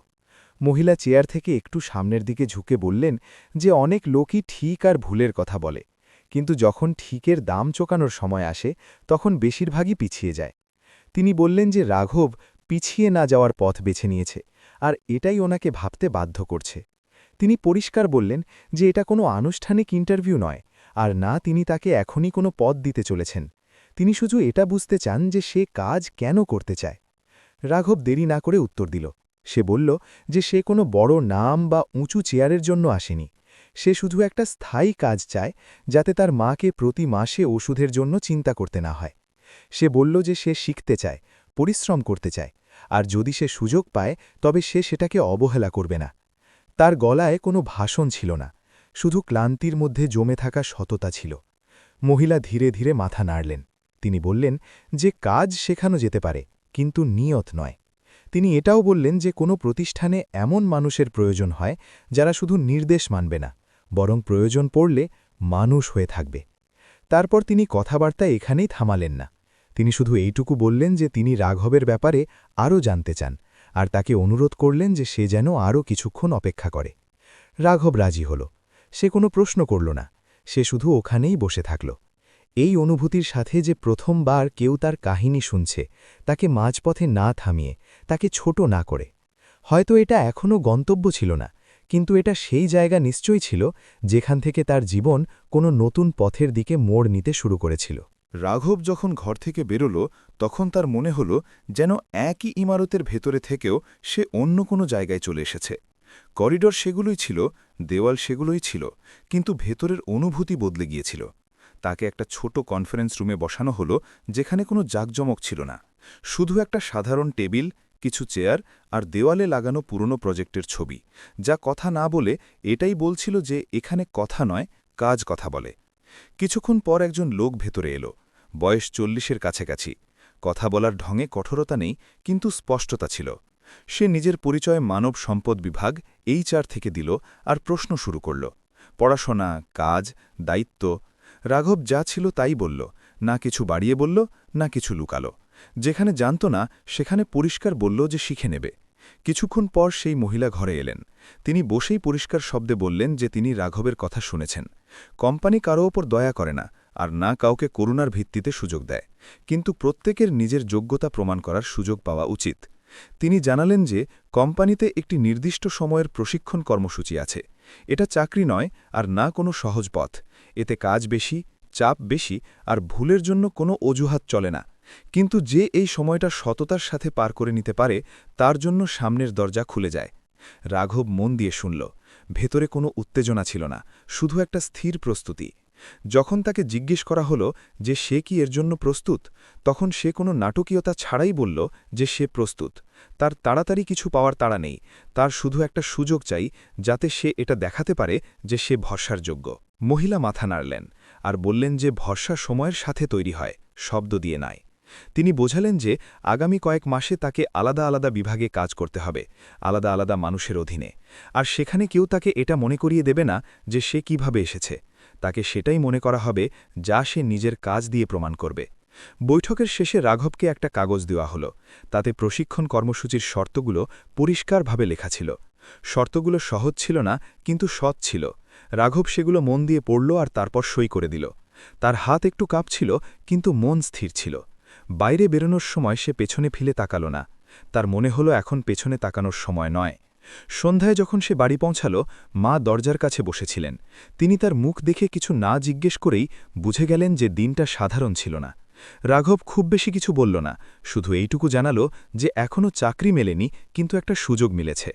S3: মহিলা চেয়ার থেকে একটু সামনের দিকে ঝুঁকে বললেন যে অনেক লোকই ঠিক আর ভুলের কথা বলে, কিন্তু যখন ঠিকের দাম চোকানোর সময় আসে তখন বেশিরভাগই পিছিয়ে যায়। তিনি বললেন যে রাঘব পিছিয়ে না যাওয়ার পথ বেছে নিয়েছে, আর এটাই ওনাকে ভাবতে বাধ্য করছে। তিনি পরিষ্কার বললেন যে এটা কোনো আনুষ্ঠানিক ইন্টারভিউ নয়, আর না তিনি তাকে এখনই কোনো পদ দিতে চলেছেন। তিনি শুধু এটা বুঝতে চান যে সে কাজ কেন করতে চায়। রাঘব দেরি না করে উত্তর দিল। সে বলল যে সে কোনো বড় নাম বা উঁচু চেয়ারের জন্য আসেনি। সে শুধু একটা স্থায়ী কাজ চায়, যাতে তার মাকে প্রতি মাসে ওষুধের জন্য চিন্তা করতে না হয়। সে বলল যে সে শিখতে চায়, পরিশ্রম করতে চায়, আর যদি সে সুযোগ পায় তবে সে সেটাকে অবহেলা করবে না। তার গলায় কোনো ভাষণ ছিল না, শুধু ক্লান্তির মধ্যে জমে থাকা সততা ছিল। মহিলা ধীরে ধীরে মাথা নাড়লেন। তিনি বললেন যে কাজ শেখানো যেতে পারে, কিন্তু নিয়ত নয়। তিনি এটাও বললেন যে কোনো প্রতিষ্ঠানে এমন মানুষের প্রয়োজন হয় যারা শুধু নির্দেশ মানবে না, বরং প্রয়োজন পড়লে মানুষ হয়ে থাকবে। তারপর তিনি কথাবার্তা এখানেই থামালেন না। তিনি শুধু এইটুকু বললেন যে তিনি রাঘবের ব্যাপারে আরও জানতে চান, আর তাকে অনুরোধ করলেন যে সে যেন আরও কিছুক্ষণ অপেক্ষা করে। রাঘব রাজি হল। সে কোনো প্রশ্ন করল না, সে শুধু ওখানেই বসে থাকল। এই অনুভূতির সাথে যে প্রথমবার কেউ তার কাহিনী শুনছে, তাকে মাঝপথে না থামিয়ে, তাকে ছোট না করে। হয়তো এটা এখনও গন্তব্য ছিল না, কিন্তু এটা সেই জায়গা নিশ্চয়ই ছিল যেখান থেকে তার জীবন কোনো নতুন পথের দিকে মোড় নিতে শুরু করেছিল।
S1: রাঘব যখন ঘর থেকে বেরোল, তখন তার মনে হল যেন একই ইমারতের ভেতরে থেকেও সে অন্য কোনো জায়গায় চলে এসেছে। করিডর সেগুলোই ছিল, দেওয়াল সেগুলোই ছিল, কিন্তু ভেতরের অনুভূতি বদলে গিয়েছিল। তাকে একটা ছোট কনফারেন্স রুমে বসানো হলো, যেখানে কোনো জাঁকজমক ছিল না, শুধু একটা সাধারণ টেবিল, কিছু চেয়ার আর দেওয়ালে লাগানো পুরনো প্রজেক্টের ছবি, যা কথা না বলে এটাই বলছিল যে এখানে কথা নয়, কাজ কথা বলে। কিছুক্ষণ পর একজন লোক ভেতরে এলো, বয়স 40-এর কাছাকাছি। কথা বলার ঢঙে কঠোরতা নেই, কিন্তু স্পষ্টতা ছিল। সে নিজের পরিচয় মানব সম্পদ বিভাগ HR থেকে দিল আর প্রশ্ন শুরু করল। পড়াশোনা, কাজ, দায়িত্ব। রাঘব যা ছিল তাই বলল, না কিছু বাড়িয়ে বলল, না কিছু লুকালো। যেখানে জানত না সেখানে পরিষ্কার বলল যে শিখে নেবে। কিছুক্ষণ পর সেই মহিলা ঘরে এলেন। তিনি বসেই পরিষ্কার শব্দে বললেন যে তিনি রাঘবের কথা শুনেছেন। কোম্পানি কারো ওপর দয়া করে না, আর না কাউকে করুণার ভিত্তিতে সুযোগ দেয়, কিন্তু প্রত্যেকের নিজের যোগ্যতা প্রমাণ করার সুযোগ পাওয়া উচিত। তিনি জানালেন যে কোম্পানিতে একটি নির্দিষ্ট সময়ের প্রশিক্ষণ কর্মসূচি আছে। এটা চাকরি নয় আর না কোনো সহজ পথ। এতে কাজ বেশি, চাপ বেশি, আর ভুলের জন্য কোনো অজুহাত চলে না। কিন্তু যে এই সময়টা সততার সাথে পার করে নিতে পারে, তার জন্য সামনের দরজা খুলে যায়। রাঘব মন দিয়ে শুনল। ভেতরে কোনো উত্তেজনা ছিল না, শুধু একটা স্থির প্রস্তুতি। যখন তাকে জিজ্ঞেস করা হলো যে সে কি এর জন্য প্রস্তুত, তখন সে কোনো নাটকীয়তা ছাড়াই বলল যে সে প্রস্তুত। তার তাড়াতাড়ি কিছু পাওয়ার তাড়া নেই, তার শুধু একটা সুযোগ চাই যাতে সে এটা দেখাতে পারে যে সে ভরসার যোগ্য। মহিলা মাথা নাড়লেন আর বললেন যে ভরসা সময়ের সাথে তৈরি হয়, শব্দ দিয়ে নয়। তিনি বোঝালেন যে আগামী কয়েক মাসে তাকে আলাদা আলাদা বিভাগে কাজ করতে হবে, আলাদা আলাদা মানুষের অধীনে। আর সেখানে কেউ তাকে এটা মনে করিয়ে দেবে না যে সে কিভাবে এসেছে। তাকে সেটাই মনে করা হবে যা সে নিজের কাজ দিয়ে প্রমাণ করবে। বৈঠকের শেষে রাঘবকে একটা কাগজ দেওয়া হলো। তাতে প্রশিক্ষণ কর্মসূচির শর্তগুলো পরিষ্কারভাবে লেখা ছিল। শর্তগুলো সহজ ছিল না, কিন্তু সৎ ছিল। রাঘব সেগুলো মন দিয়ে পড়ল আর তারপর সই করে দিল। তার হাত একটু কাঁপছিল, কিন্তু মন স্থির ছিল। বাইরে বেরোনোর সময় সে পেছনে ফিরে তাকাল না। তার মনে হলো এখন পেছনে তাকানোর সময় নয়। সন্ধ্যায় যখন সে বাড়ি পৌঁছাল, মা দরজার কাছে বসেছিলেন। তিনি তার মুখ দেখে কিছু না জিজ্ঞেস করেই বুঝে গেলেন যে দিনটা সাধারণ ছিল না। রাঘব খুব বেশি কিছু বলল না, শুধু এইটুকু জানালো যে এখনও চাকরি মেলেনি, কিন্তু একটা সুযোগ মিলেছে।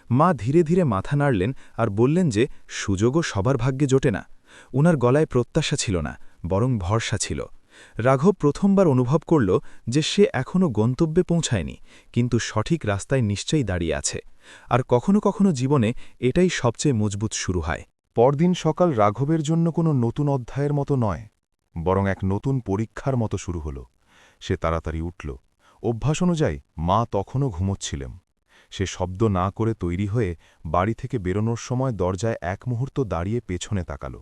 S1: মা ধীরে ধীরে মাথা নাড়লেন আর বললেন যে সুযোগও সবার ভাগ্যে জোটে না। উনার গলায় প্রত্যাশা ছিল না, বরং ভরসা ছিল। রাঘব প্রথমবার অনুভব করল যে সে এখনও গন্তব্যে পৌঁছায়নি, কিন্তু সঠিক রাস্তায় নিশ্চয়ই দাঁড়িয়ে আছে। আর কখনো কখনো জীবনে এটাই সবচেয়ে মজবুত শুরু হয়।
S4: পরদিন সকাল রাঘবের জন্য কোনো নতুন অধ্যায়ের মতো নয়, বরং এক নতুন পরীক্ষার মতো শুরু হল। সে তাড়াতাড়ি উঠল। অভ্যাস অনুযায়ী মা তখনও ঘুমোচ্ছিলেন। সে শব্দ না করে তৈরি হয়ে বাড়ি থেকে বেরোনোর সময় দরজায় এক মুহূর্ত দাঁড়িয়ে পেছনে তাকাল,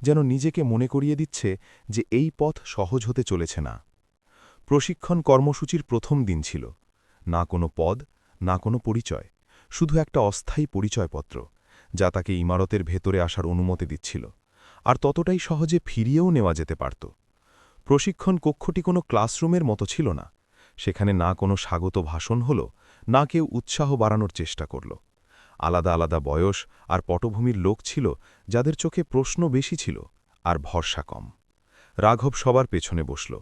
S4: যেন নিজেকে মনে করিয়ে দিচ্ছে যে এই পথ সহজ হতে চলেছে না। প্রশিক্ষণ কর্মসূচির প্রথম দিন ছিল। না কোনো পদ, না কোনো পরিচয়, শুধু একটা অস্থায়ী পরিচয়পত্র, যা তাকে ইমারতের ভেতরে আসার অনুমতি দিচ্ছিল, আর ততটাই সহজে ফিরিয়েও নেওয়া যেতে পারত। প্রশিক্ষণ কক্ষটি কোনো ক্লাসরুমের মতো ছিল না। সেখানে না কোনো স্বাগত ভাষণ হল, না কেউ উৎসাহ বাড়ানোর চেষ্টা করল। আলাদা আলাদা বয়স আর পটভূমির লোক ছিল, যাদের চোখে প্রশ্ন বেশি ছিল আর ভরসা কম। রাঘব সবার পেছনে বসল।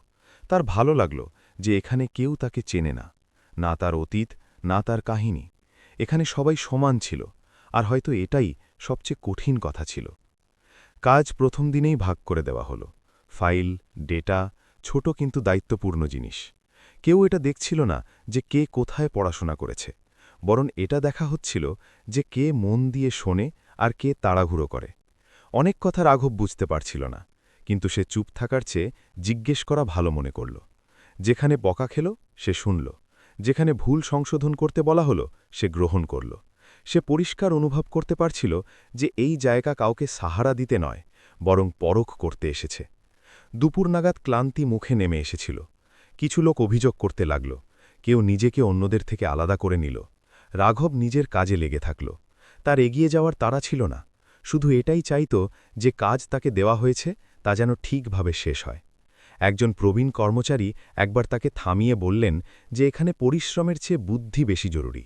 S4: তার ভালো লাগল যে এখানে কেউ তাকে চেনে না, না তার অতীত, না তার কাহিনী। এখানে সবাই সমান ছিল, আর হয়তো এটাই সবচেয়ে কঠিন কথা ছিল। কাজ প্রথম দিনেই ভাগ করে দেওয়া হলো। ফাইল, ডেটা, ছোট কিন্তু দায়িত্বপূর্ণ জিনিস। কেউ এটা দেখছিল না যে কে কোথায় পড়াশোনা করেছে, বরং এটা দেখা হচ্ছিল যে কে মন দিয়ে শোনে আর কে তাড়াহুড়ো করে। অনেক কথা রাঘব বুঝতে পারছিল না, কিন্তু সে চুপ থাকার চেয়ে জিজ্ঞেস করা ভালো মনে করল। যেখানে বকা খেল সে শুনল, যেখানে ভুল সংশোধন করতে বলা হলো সে গ্রহণ করল। সে পরিষ্কার অনুভব করতে পারছিল যে এই জায়গা কাউকে সাহারা দিতে নয়, বরং পরখ করতে এসেছে। দুপুর নাগাদ ক্লান্তি মুখে নেমে এসেছিল। কিছু লোক অভিযোগ করতে লাগল, কেউ নিজেকে অন্যদের থেকে আলাদা করে নিল। রাঘব নিজের কাজে লেগে থাকল। তার এগিয়ে যাওয়ার তাড়া ছিল না, শুধু এটাই চাইত যে কাজ তাকে দেওয়া হয়েছে তা যেন ঠিকভাবে শেষ হয়। একজন প্রবীণ কর্মচারী একবার তাকে থামিয়ে বললেন যে এখানে পরিশ্রমের চেয়ে বুদ্ধি বেশি জরুরি।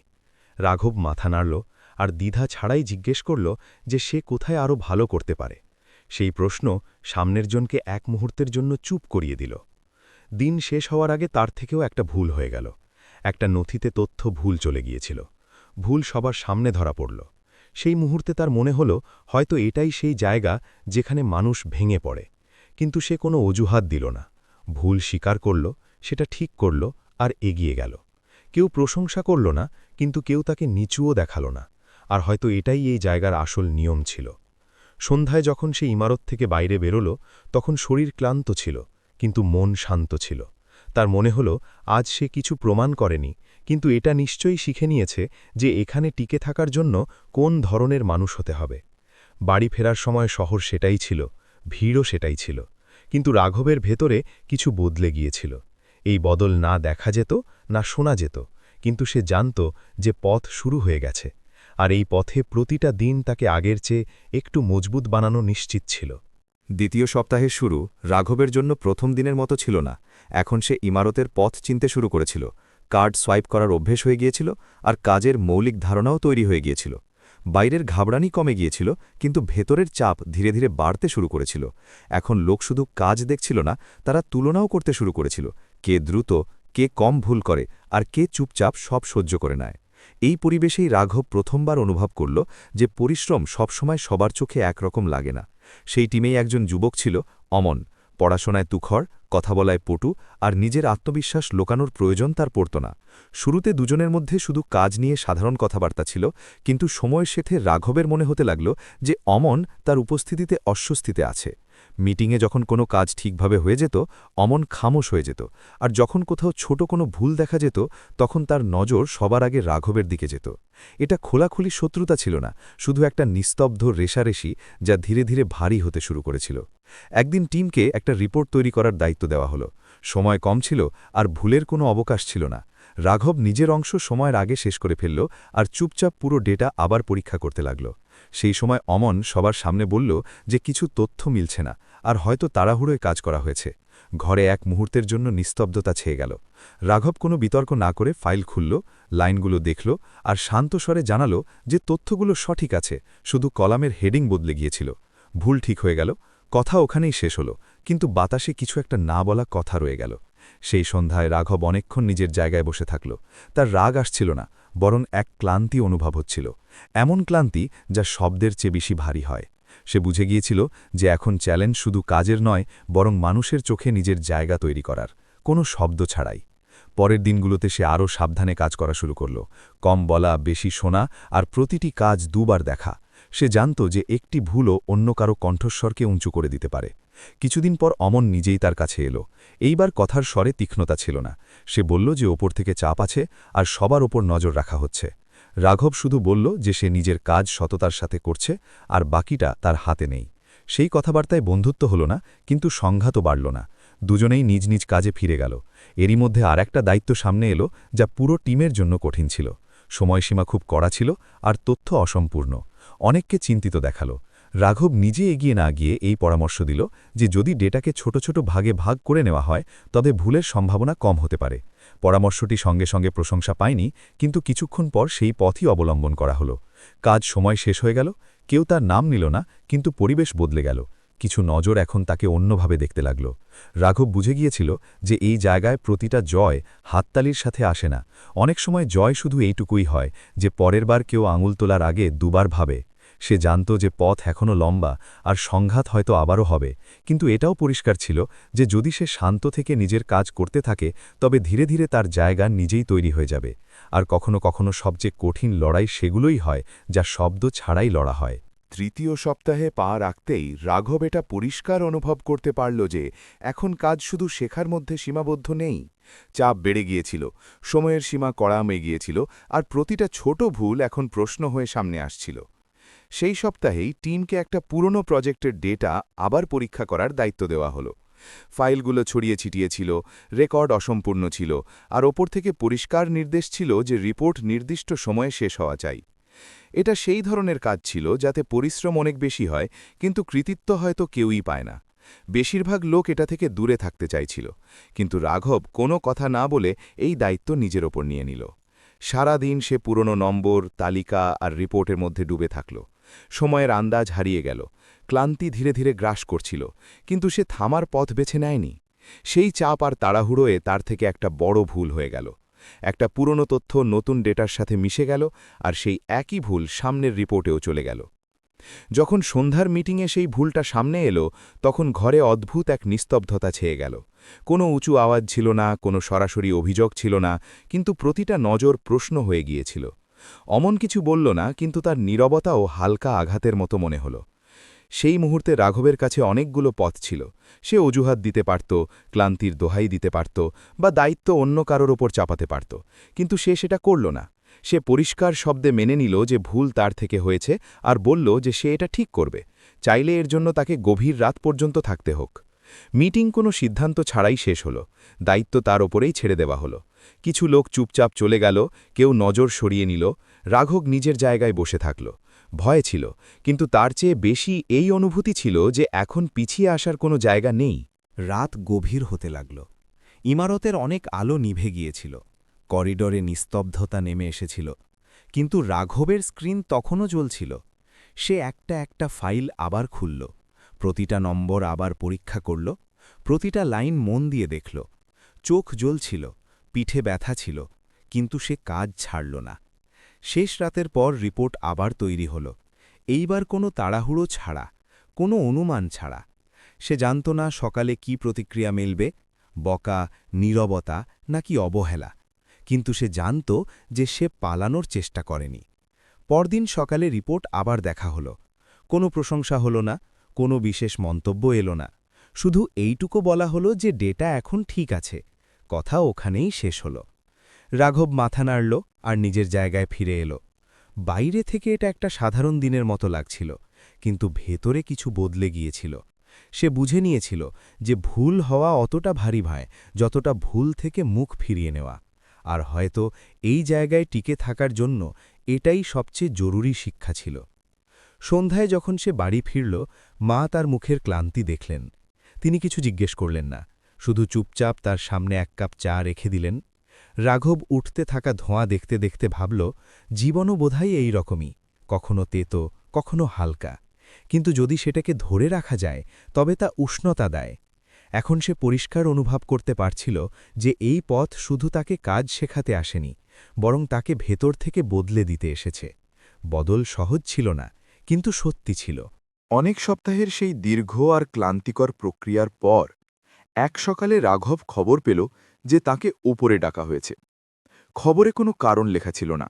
S4: রাঘব মাথা নাড়ল আর দ্বিধা ছাড়াই জিজ্ঞেস করল যে সে কোথায় আরও ভালো করতে পারে। সেই প্রশ্ন সামনের জনকে এক মুহূর্তের জন্য চুপ করিয়ে দিল। দিন শেষ হওয়ার আগে তার থেকেও একটা ভুল হয়ে গেল। একটা নথিতে তথ্য ভুল চলে গিয়েছিল। ভুল সবার সামনে ধরা পড়ল। সেই মুহূর্তে তার মনে হল হয়তো এটাই সেই জায়গা যেখানে মানুষ ভেঙে পড়ে। কিন্তু সে কোনো অজুহাত দিল না। ভুল স্বীকার করল, সেটা ঠিক করল আর এগিয়ে গেল। কেউ প্রশংসা করল না, কিন্তু কেউ তাকে নিচুও দেখাল না। আর হয়তো এটাই এই জায়গার আসল নিয়ম ছিল। সন্ধ্যায় যখন সে ইমারত থেকে বাইরে বেরোল, তখন শরীর ক্লান্ত ছিল, কিন্তু মন শান্ত ছিল। তার মনে হল আজ সে কিছু প্রমাণ করেনি, কিন্তু এটা নিশ্চয়ই শিখে নিয়েছে যে এখানে টিকে থাকার জন্য কোন ধরনের মানুষ হতে হবে। বাড়ি ফেরার সময় শহর সেটাই ছিল, ভিড়ও সেটাই ছিল, কিন্তু রাঘবের ভেতরে কিছু বদলে গিয়েছিল। এই বদল না দেখা যেত, না শোনা যেত, কিন্তু সে জানত যে পথ শুরু হয়ে গেছে, আর এই পথে প্রতিটা দিন তাকে আগের চেয়ে একটু মজবুত বানানো নিশ্চিত ছিল।
S7: দ্বিতীয় সপ্তাহের শুরু রাঘবের জন্য প্রথম দিনের মতো ছিল না। এখন সে ইমারতের পথ চিনতে শুরু করেছিল, কার্ড সোয়াইপ করার অভ্যেস হয়ে গিয়েছিল, আর কাজের মৌলিক ধারণাও তৈরি হয়ে গিয়েছিল। বাইরের ঘাবড়ানি কমে গিয়েছিল, কিন্তু ভেতরের চাপ ধীরে ধীরে বাড়তে শুরু করেছিল। এখন লোক শুধু কাজ দেখছিল না, তারা তুলনাও করতে শুরু করেছিল, কে দ্রুত, কে কম ভুল করে, আর কে চুপচাপ সব সহ্য করে নেয়। এই পরিবেশেই রাঘব প্রথমবার অনুভব করল যে পরিশ্রম সবসময় সবার চোখে একরকম লাগে না। সেই টিমেই একজন যুবক ছিল, অমন। পড়াশোনায় তুখর, কথা বলায় পটু, আর নিজের আত্মবিশ্বাস লোকানোর প্রয়োজন তার পড়ত না। শুরুতে দুজনের মধ্যে শুধু কাজ নিয়ে সাধারণ কথাবার্তা ছিল, কিন্তু সময়ের সাথে রাঘবের মনে হতে লাগল যে অমন তার উপস্থিতিতে অস্বস্তিতে আছে। মিটিংয়ে যখন কোনো কাজ ঠিকভাবে হয়ে যেত, অমন খামোশ হয়ে যেত, আর যখন কোথাও ছোট কোনো ভুল দেখা যেত, তখন তার নজর সবার আগে রাঘবের দিকে যেত। এটা খোলাখুলি শত্রুতা ছিল না, শুধু একটা নিস্তব্ধ রেষারেষি, যা ধীরে ধীরে ভারী হতে শুরু করেছিল। একদিন টিমকে একটা রিপোর্ট তৈরি করার দায়িত্ব দেওয়া হলো। সময় কম ছিল, আর ভুলের কোনো অবকাশ ছিল না। রাঘব নিজের অংশ সময়ের আগে শেষ করে ফেলল, আর চুপচাপ পুরো ডেটা আবার পরীক্ষা করতে লাগল। সেই সময় অমন সবার সামনে বলল যে কিছু তথ্য মিলছে না, আর হয়তো তাড়াহুড়োয় কাজ করা হয়েছে। ঘরে এক মুহূর্তের জন্য নিস্তব্ধতা ছেয়ে গেল। রাঘব কোনো বিতর্ক না করে ফাইল খুলল, লাইনগুলো দেখল, আর শান্ত স্বরে জানালো যে তথ্যগুলো সঠিক আছে, শুধু কলামের হেডিং বদলে গিয়েছিল। ভুল ঠিক হয়ে গেল, কথা ওখানেই শেষ হলো, কিন্তু বাতাসে কিছু একটা না বলা কথা রয়ে গেল। সেই সন্ধ্যায় রাঘব অনেকক্ষণ নিজের জায়গায় বসে থাকল। তার রাগ আসছিল না, বরং এক ক্লান্তি অনুভব হচ্ছিল, এমন ক্লান্তি যা শব্দের চেয়ে বেশি ভারী হয়। সে বুঝে গিয়েছিল যে এখন চ্যালেঞ্জ শুধু কাজের নয়, বরং মানুষের চোখে নিজের জায়গা তৈরি করার, কোনো শব্দ ছাড়াই। পরের দিনগুলোতে সে আরও সাবধানে কাজ করা শুরু করল, কম বলা, বেশি শোনা, আর প্রতিটি কাজ দুবার দেখা। সে জানত যে একটি ভুলও অন্য কারো কণ্ঠস্বরকে উঁচু করে দিতে পারে। কিছুদিন পর অমন নিজেই তার কাছে এলো। এইবার কথার স্বরে তীক্ষ্ণতা ছিল না। সে বলল যে ওপর থেকে চাপ আছে, আর সবার ওপর নজর রাখা হচ্ছে। রাঘব শুধু বলল যে সে নিজের কাজ সততার সাথে করছে, আর বাকিটা তার হাতে নেই। সেই কথাবার্তায় বন্ধুত্ব হল না, কিন্তু সংঘাতও বাড়ল না। দুজনেই নিজ নিজ কাজে ফিরে গেল। এরই মধ্যে আরেকটা দায়িত্ব সামনে এলো, যা পুরো টিমের জন্য কঠিন ছিল। সময়সীমা খুব কড়া ছিল, আর তথ্য অসম্পূর্ণ। অনেককে চিন্তিত দেখালো। রাঘব নিজে এগিয়ে না গিয়ে এই পরামর্শ দিল যে যদি ডেটাকে ছোট ছোট ভাগে ভাগ করে নেওয়া হয়, তবে ভুলের সম্ভাবনা কম হতে পারে। পরামর্শটি সঙ্গে সঙ্গে প্রশংসা পায়নি, কিন্তু কিছুক্ষণ পর সেই পথই অবলম্বন করা হলো। কাজ সময় শেষ হয়ে গেল, কেউ তার নাম নিল না, কিন্তু পরিবেশ বদলে গেল। কিছু নজর এখন তাকে অন্যভাবে দেখতে লাগল। রাঘব বুঝে গিয়েছিল যে এই জায়গায় প্রতিটা জয় হাততালির সাথে আসে না। অনেক সময় জয় শুধু এইটুকুই হয় যে পরের বার কেউ আঙুল তোলার আগে দুবার ভাবে। সে জানত যে পথ এখনও লম্বা, আর সংঘাত হয়তো আবারও হবে, কিন্তু এটাও পরিষ্কার ছিল যে যদি সে শান্ত থেকে নিজের কাজ করতে থাকে, তবে ধীরে ধীরে তার জায়গা নিজেই তৈরি হয়ে যাবে। আর কখনো কখনো সবচেয়ে কঠিন লড়াই সেগুলোই হয় যা শব্দ ছাড়াই লড়া হয়।
S1: তৃতীয় সপ্তাহে পা রাখতেই রাঘব এটা পরিষ্কার অনুভব করতে পারল যে এখন কাজ শুধু শেখার মধ্যে সীমাবদ্ধ নেই। চাপ বেড়ে গিয়েছিল, সময়ের সীমা কড়ামে গিয়েছিল, আর প্রতিটা ছোট ভুল এখন প্রশ্ন হয়ে সামনে আসছিল। সেই সপ্তাহেই টিমকে একটা পুরনো প্রজেক্টের ডেটা আবার পরীক্ষা করার দায়িত্ব দেওয়া হলো। ফাইলগুলো ছড়িয়ে ছিটিয়ে ছিল, রেকর্ড অসম্পূর্ণ ছিল, আর ওপর থেকে পরিষ্কার নির্দেশ ছিল যে রিপোর্ট নির্দিষ্ট সময়ে শেষ হওয়া চাই। এটা সেই ধরনের কাজ ছিল যাতে পরিশ্রম অনেক বেশি হয়, কিন্তু কৃতিত্ব হয়তো কেউই পায় না। বেশিরভাগ লোক এটা থেকে দূরে থাকতে চাইছিল, কিন্তু রাঘব কোনো কথা না বলে এই দায়িত্ব নিজের ওপর নিয়ে নিল। সারা দিন সে পুরনো নম্বর, তালিকা আর রিপোর্টের মধ্যে ডুবে থাকল। সময়ের আন্দাজ হারিয়ে গেল, ক্লান্তি ধীরে ধীরে গ্রাস করছিল, কিন্তু সে থামার পথ বেছে নেয়নি। সেই চাপ আর তাড়াহুড়োয় তার থেকে একটা বড় ভুল হয়ে গেল। একটা পুরনো তথ্য নতুন ডেটার সাথে মিশে গেল, আর সেই একই ভুল সামনের রিপোর্টেও চলে গেল। যখন সন্ধ্যার মিটিংয়ে সেই ভুলটা সামনে এলো, তখন ঘরে অদ্ভুত এক নিস্তব্ধতা ছেয়ে গেল। কোনো উঁচু আওয়াজ ছিল না, কোনো সরাসরি অভিযোগ ছিল না, কিন্তু প্রতিটা নজর প্রশ্ন হয়ে গিয়েছিল। অমন কিছু বলল না, কিন্তু তার নীরবতাও হালকা আঘাতের মতো মনে হল। সেই মুহূর্তে রাঘবের কাছে অনেকগুলো পথ ছিল। সে অজুহাত দিতে পারত, ক্লান্তির দোহাই দিতে পারত, বা দায়িত্ব অন্য কারোর ওপর চাপাতে পারত, কিন্তু সে সেটা করল না। সে পরিষ্কার শব্দে মেনে নিল যে ভুল তার থেকে হয়েছে আর বলল যে সে এটা ঠিক করবে, চাইলে এর জন্য তাকে গভীর রাত পর্যন্ত থাকতে হোক। মিটিং কোনো সিদ্ধান্ত ছাড়াই শেষ হল। দায়িত্ব তার ওপরেই ছেড়ে দেওয়া হলো। কিছু লোক চুপচাপ চলে গেল, কেউ নজর সরিয়ে নিল। রাঘব নিজের জায়গায় বসে থাকল। ভয় ছিল, কিন্তু তার চেয়ে বেশি এই অনুভূতি ছিল যে এখন পিছিয়ে আসার কোনো জায়গা নেই।
S6: রাত গভীর হতে লাগল। ইমারতের অনেক আলো নিভে গিয়েছিল। করিডরে নিস্তব্ধতা নেমে এসেছিল। কিন্তু রাঘবের স্ক্রিন তখনও জ্বলছিল। সে একটা একটা ফাইল আবার খুলল, প্রতিটা নম্বর আবার পরীক্ষা করল, প্রতিটা লাইন মন দিয়ে দেখল। চোখ জ্বলছিল, পিঠে ব্যথা ছিল, কিন্তু সে কাজ ছাড়ল না। শেষ রাতের পর রিপোর্ট আবার তৈরি হল, এইবার কোনো তাড়াহুড়ো ছাড়া, কোনো অনুমান ছাড়া। সে জানত না সকালে কি প্রতিক্রিয়া মেলবে, বকা, নীরবতা নাকি অবহেলা, কিন্তু সে জানত যে সে পালানোর চেষ্টা করেনি। পরদিন সকালে রিপোর্ট আবার দেখা হল। কোনো প্রশংসা হল না, কোনো বিশেষ মন্তব্য এলো না, শুধু এইটুকু বলা হলো যে ডেটা এখন ঠিক আছে। কথা ওখানেই শেষ হল। রাঘব মাথা নাড়ল আর নিজের জায়গায় ফিরে এলো। বাইরে থেকে এটা একটা সাধারণ দিনের মতো লাগছিল, কিন্তু ভেতরে কিছু বদলে গিয়েছিল। সে বুঝে নিয়েছিল যে ভুল হওয়া অতটা ভারী ভয় যতটা ভুল থেকে মুখ ফিরিয়ে নেওয়া। আর হয়তো এই জায়গায় টিকে থাকার জন্য এটাই সবচেয়ে জরুরি শিক্ষা ছিল। সন্ধ্যায় যখন সে বাড়ি ফিরল, মা তার মুখের ক্লান্তি দেখলেন। তিনি কিছু জিজ্ঞেস করলেন না, শুধু চুপচাপ তার সামনে এক কাপ চা রেখে দিলেন। রাঘব উঠতে থাকা ধোঁয়া দেখতে দেখতে ভাবল, জীবনও বোধহয় এই রকমই, কখনো তেতো, কখনো হালকা। কিন্তু যদি সেটাকে ধরে রাখা যায় তবে তা উষ্ণতা দেয়। এখন সে পরিষ্কার অনুভব করতে পারছিল যে এই পথ শুধু তাকে কাজ শেখাতে আসেনি, বরং তাকে ভেতর থেকে বদলে দিতে এসেছে। বদল সহজ ছিল না, কিন্তু সত্যি ছিল।
S1: অনেক সপ্তাহের সেই দীর্ঘ আর ক্লান্তিকর প্রক্রিয়ার পর এক সকালে রাঘব খবর পেল যে তাকে ওপরে ডাকা হয়েছে। খবরে কোনো কারণ লেখা ছিল না,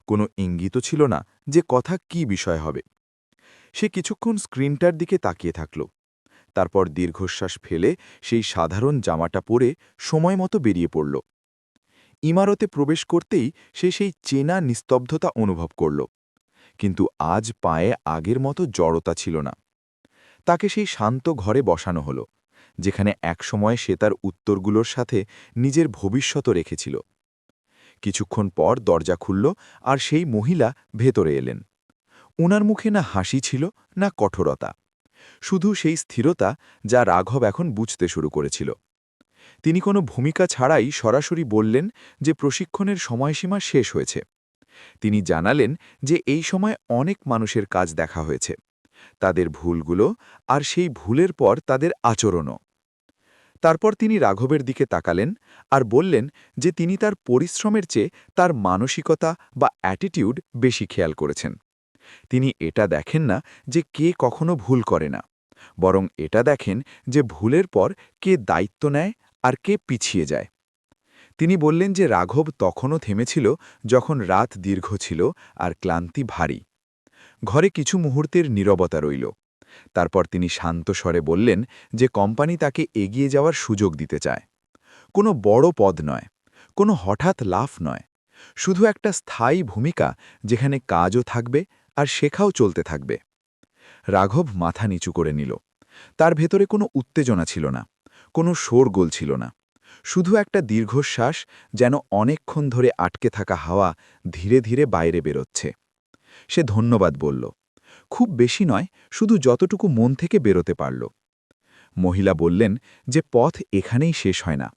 S1: কোনো ইঙ্গিতও ছিল না যে কথা কি বিষয় হবে। সে কিছুক্ষণ স্ক্রিনটার দিকে তাকিয়ে থাকল, তারপর দীর্ঘশ্বাস ফেলে সেই সাধারণ জামাটা পরে সময় মতো বেরিয়ে পড়ল। ইমারতে প্রবেশ করতেই সে সেই চেনা নিস্তব্ধতা অনুভব করল, কিন্তু আজ পায়ে আগের মতো জড়তা ছিল না। তাকে সেই শান্ত ঘরে বসানো হলো, যেখানে একসময় সে তার উত্তরগুলোর সাথে নিজের ভবিষ্যৎ রেখেছিল। কিছুক্ষণ পর দরজা খুলল আর সেই মহিলা ভেতরে এলেন। উনার মুখে না হাসি ছিল, না কঠোরতা, শুধু সেই স্থিরতা যা রাঘব এখন বুঝতে শুরু করেছিল। তিনি কোনো ভূমিকা ছাড়াই সরাসরি বললেন যে প্রশিক্ষণের সময়সীমা শেষ হয়েছে। তিনি জানালেন যে এই সময় অনেক মানুষের কাজ দেখা হয়েছে, তাদের ভুলগুলো আর সেই ভুলের পর তাদের আচরণও। তারপর তিনি রাঘবের দিকে তাকালেন আর বললেন যে তিনি তার পরিশ্রমের চেয়ে তার মানসিকতা বা অ্যাটিটিউড বেশি খেয়াল করেছেন। তিনি এটা দেখেন না যে কে কখনো ভুল করে না, বরং এটা দেখেন যে ভুলের পর কে দায়িত্ব নেয় আর কে পিছিয়ে যায়। তিনি বললেন যে রাঘব তখনও থেমেছিল যখন রাত দীর্ঘ ছিল আর ক্লান্তি ভারী। ঘরে কিছু মুহূর্তের নীরবতা রইল। তারপর তিনি শান্ত স্বরে বললেন যে কোম্পানি তাকে এগিয়ে যাওয়ার সুযোগ দিতে চায়। কোনো বড় পদ নয়, কোনো হঠাৎ লাফ নয়, শুধু একটা স্থায়ী ভূমিকা যেখানে কাজও থাকবে আর শেখাও চলতে থাকবে। রাঘব মাথা নিচু করে নিল। তার ভেতরে কোনো উত্তেজনা ছিল না, কোনো শোরগোল ছিল না, শুধু একটা দীর্ঘশ্বাস, যেন অনেকক্ষণ ধরে আটকে থাকা হাওয়া ধীরে ধীরে বাইরে বেরোচ্ছে। সে ধন্যবাদ বলল, খুব বেশি নয়, শুধু যতটুকু মন থেকে বেরোতে পারল। মহিলা বললেন যে পথ এখানেই শেষ হয় না,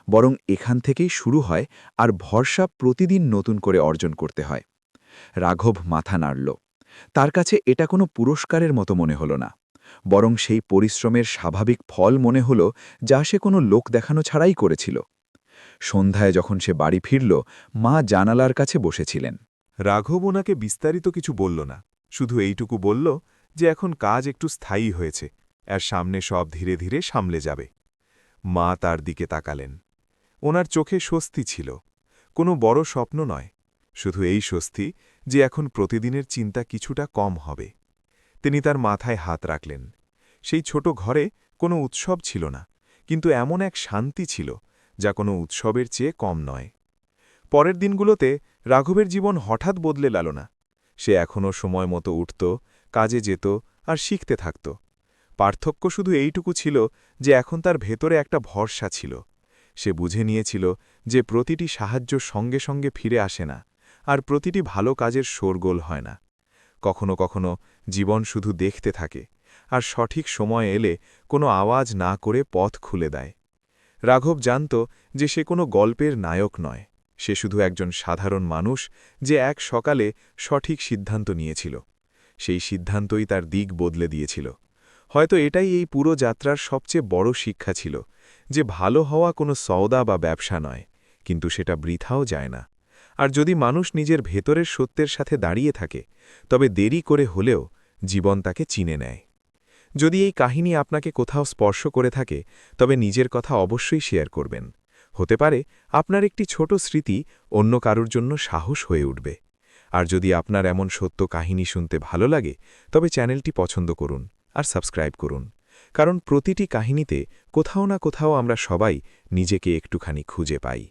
S1: বরং এখান থেকেই শুরু হয়, আর ভরসা প্রতিদিন নতুন করে অর্জন করতে হয়। রাঘব মাথা নাড়ল। তার কাছে এটা কোনো পুরস্কারের মতো মনে হল না, বরং সেই পরিশ্রমের স্বাভাবিক ফল মনে হল যা সে কোনো লোক দেখানো ছাড়াই করেছিল। সন্ধ্যায় যখন সে বাড়ি ফিরল, মা জানালার কাছে বসেছিলেন।
S2: রাঘব ওনাকে বিস্তারিত কিছু বলল না, শুধু এইটুকু বলল যে এখন কাজ একটু স্থায়ী হয়েছে আর সামনে সব ধীরে ধীরে সামলে যাবে। মা তার দিকে তাকালেন। ওনার চোখে স্বস্তি ছিল, কোনো বড় স্বপ্ন নয়, শুধু এই স্বস্তি যে এখন প্রতিদিনের চিন্তা কিছুটা কম হবে।
S1: তিনি তার মাথায় হাত রাখলেন। সেই ছোট ঘরে কোনো উৎসব ছিল না, কিন্তু এমন এক শান্তি ছিল যা কোনো উৎসবের চেয়ে কম নয়। পরের দিনগুলোতে রাঘবের জীবন হঠাৎ বদলে গেল না। সে এখনও সময় মতো উঠত, কাজে যেত আর শিখতে থাকত। পার্থক্য শুধু এইটুকু ছিল যে এখন তার ভেতরে একটা ভরসা ছিল। সে বুঝে নিয়েছিল যে প্রতিটি সাহায্য সঙ্গে সঙ্গে ফিরে আসে না, আর প্রতিটি ভালো কাজের শোরগোল হয় না। কখনো কখনো জীবন শুধু দেখতে থাকে, আর সঠিক সময় এলে কোনো আওয়াজ না করে পথ খুলে দেয়। রাঘব জানত যে সে কোনো গল্পের নায়ক নয়, সে শুধু একজন সাধারণ মানুষ যে এক সকালে সঠিক সিদ্ধান্ত নিয়েছিল। সেই সিদ্ধান্তই তার দিক বদলে দিয়েছিল। হয়তো এটাই এই পুরো যাত্রার সবচেয়ে বড় শিক্ষা ছিল, যে ভালো হওয়া কোনো সওদা বা ব্যবসা নয়, কিন্তু সেটা বৃথাও যায় না। আর যদি মানুষ নিজের ভেতরের সত্যের সাথে দাঁড়িয়ে থাকে, তবে দেরি করে হলেও জীবন তাকে চিনে নেয়। যদি এই কাহিনী আপনাকে কোথাও স্পর্শ করে থাকে, তবে নিজের কথা অবশ্যই শেয়ার করবেন। হতে পারে আপনার একটি ছোট স্মৃতি অন্য কারুর জন্য সাহস হয়ে উঠবে। আর যদি আপনার এমন সত্য কাহিনী শুনতে ভালো লাগে, তবে চ্যানেলটি পছন্দ করুন আর সাবস্ক্রাইব করুন, কারণ প্রতিটি কাহিনীতে কোথাও না কোথাও আমরা সবাই নিজেকে একটুখানি খুঁজে পাই।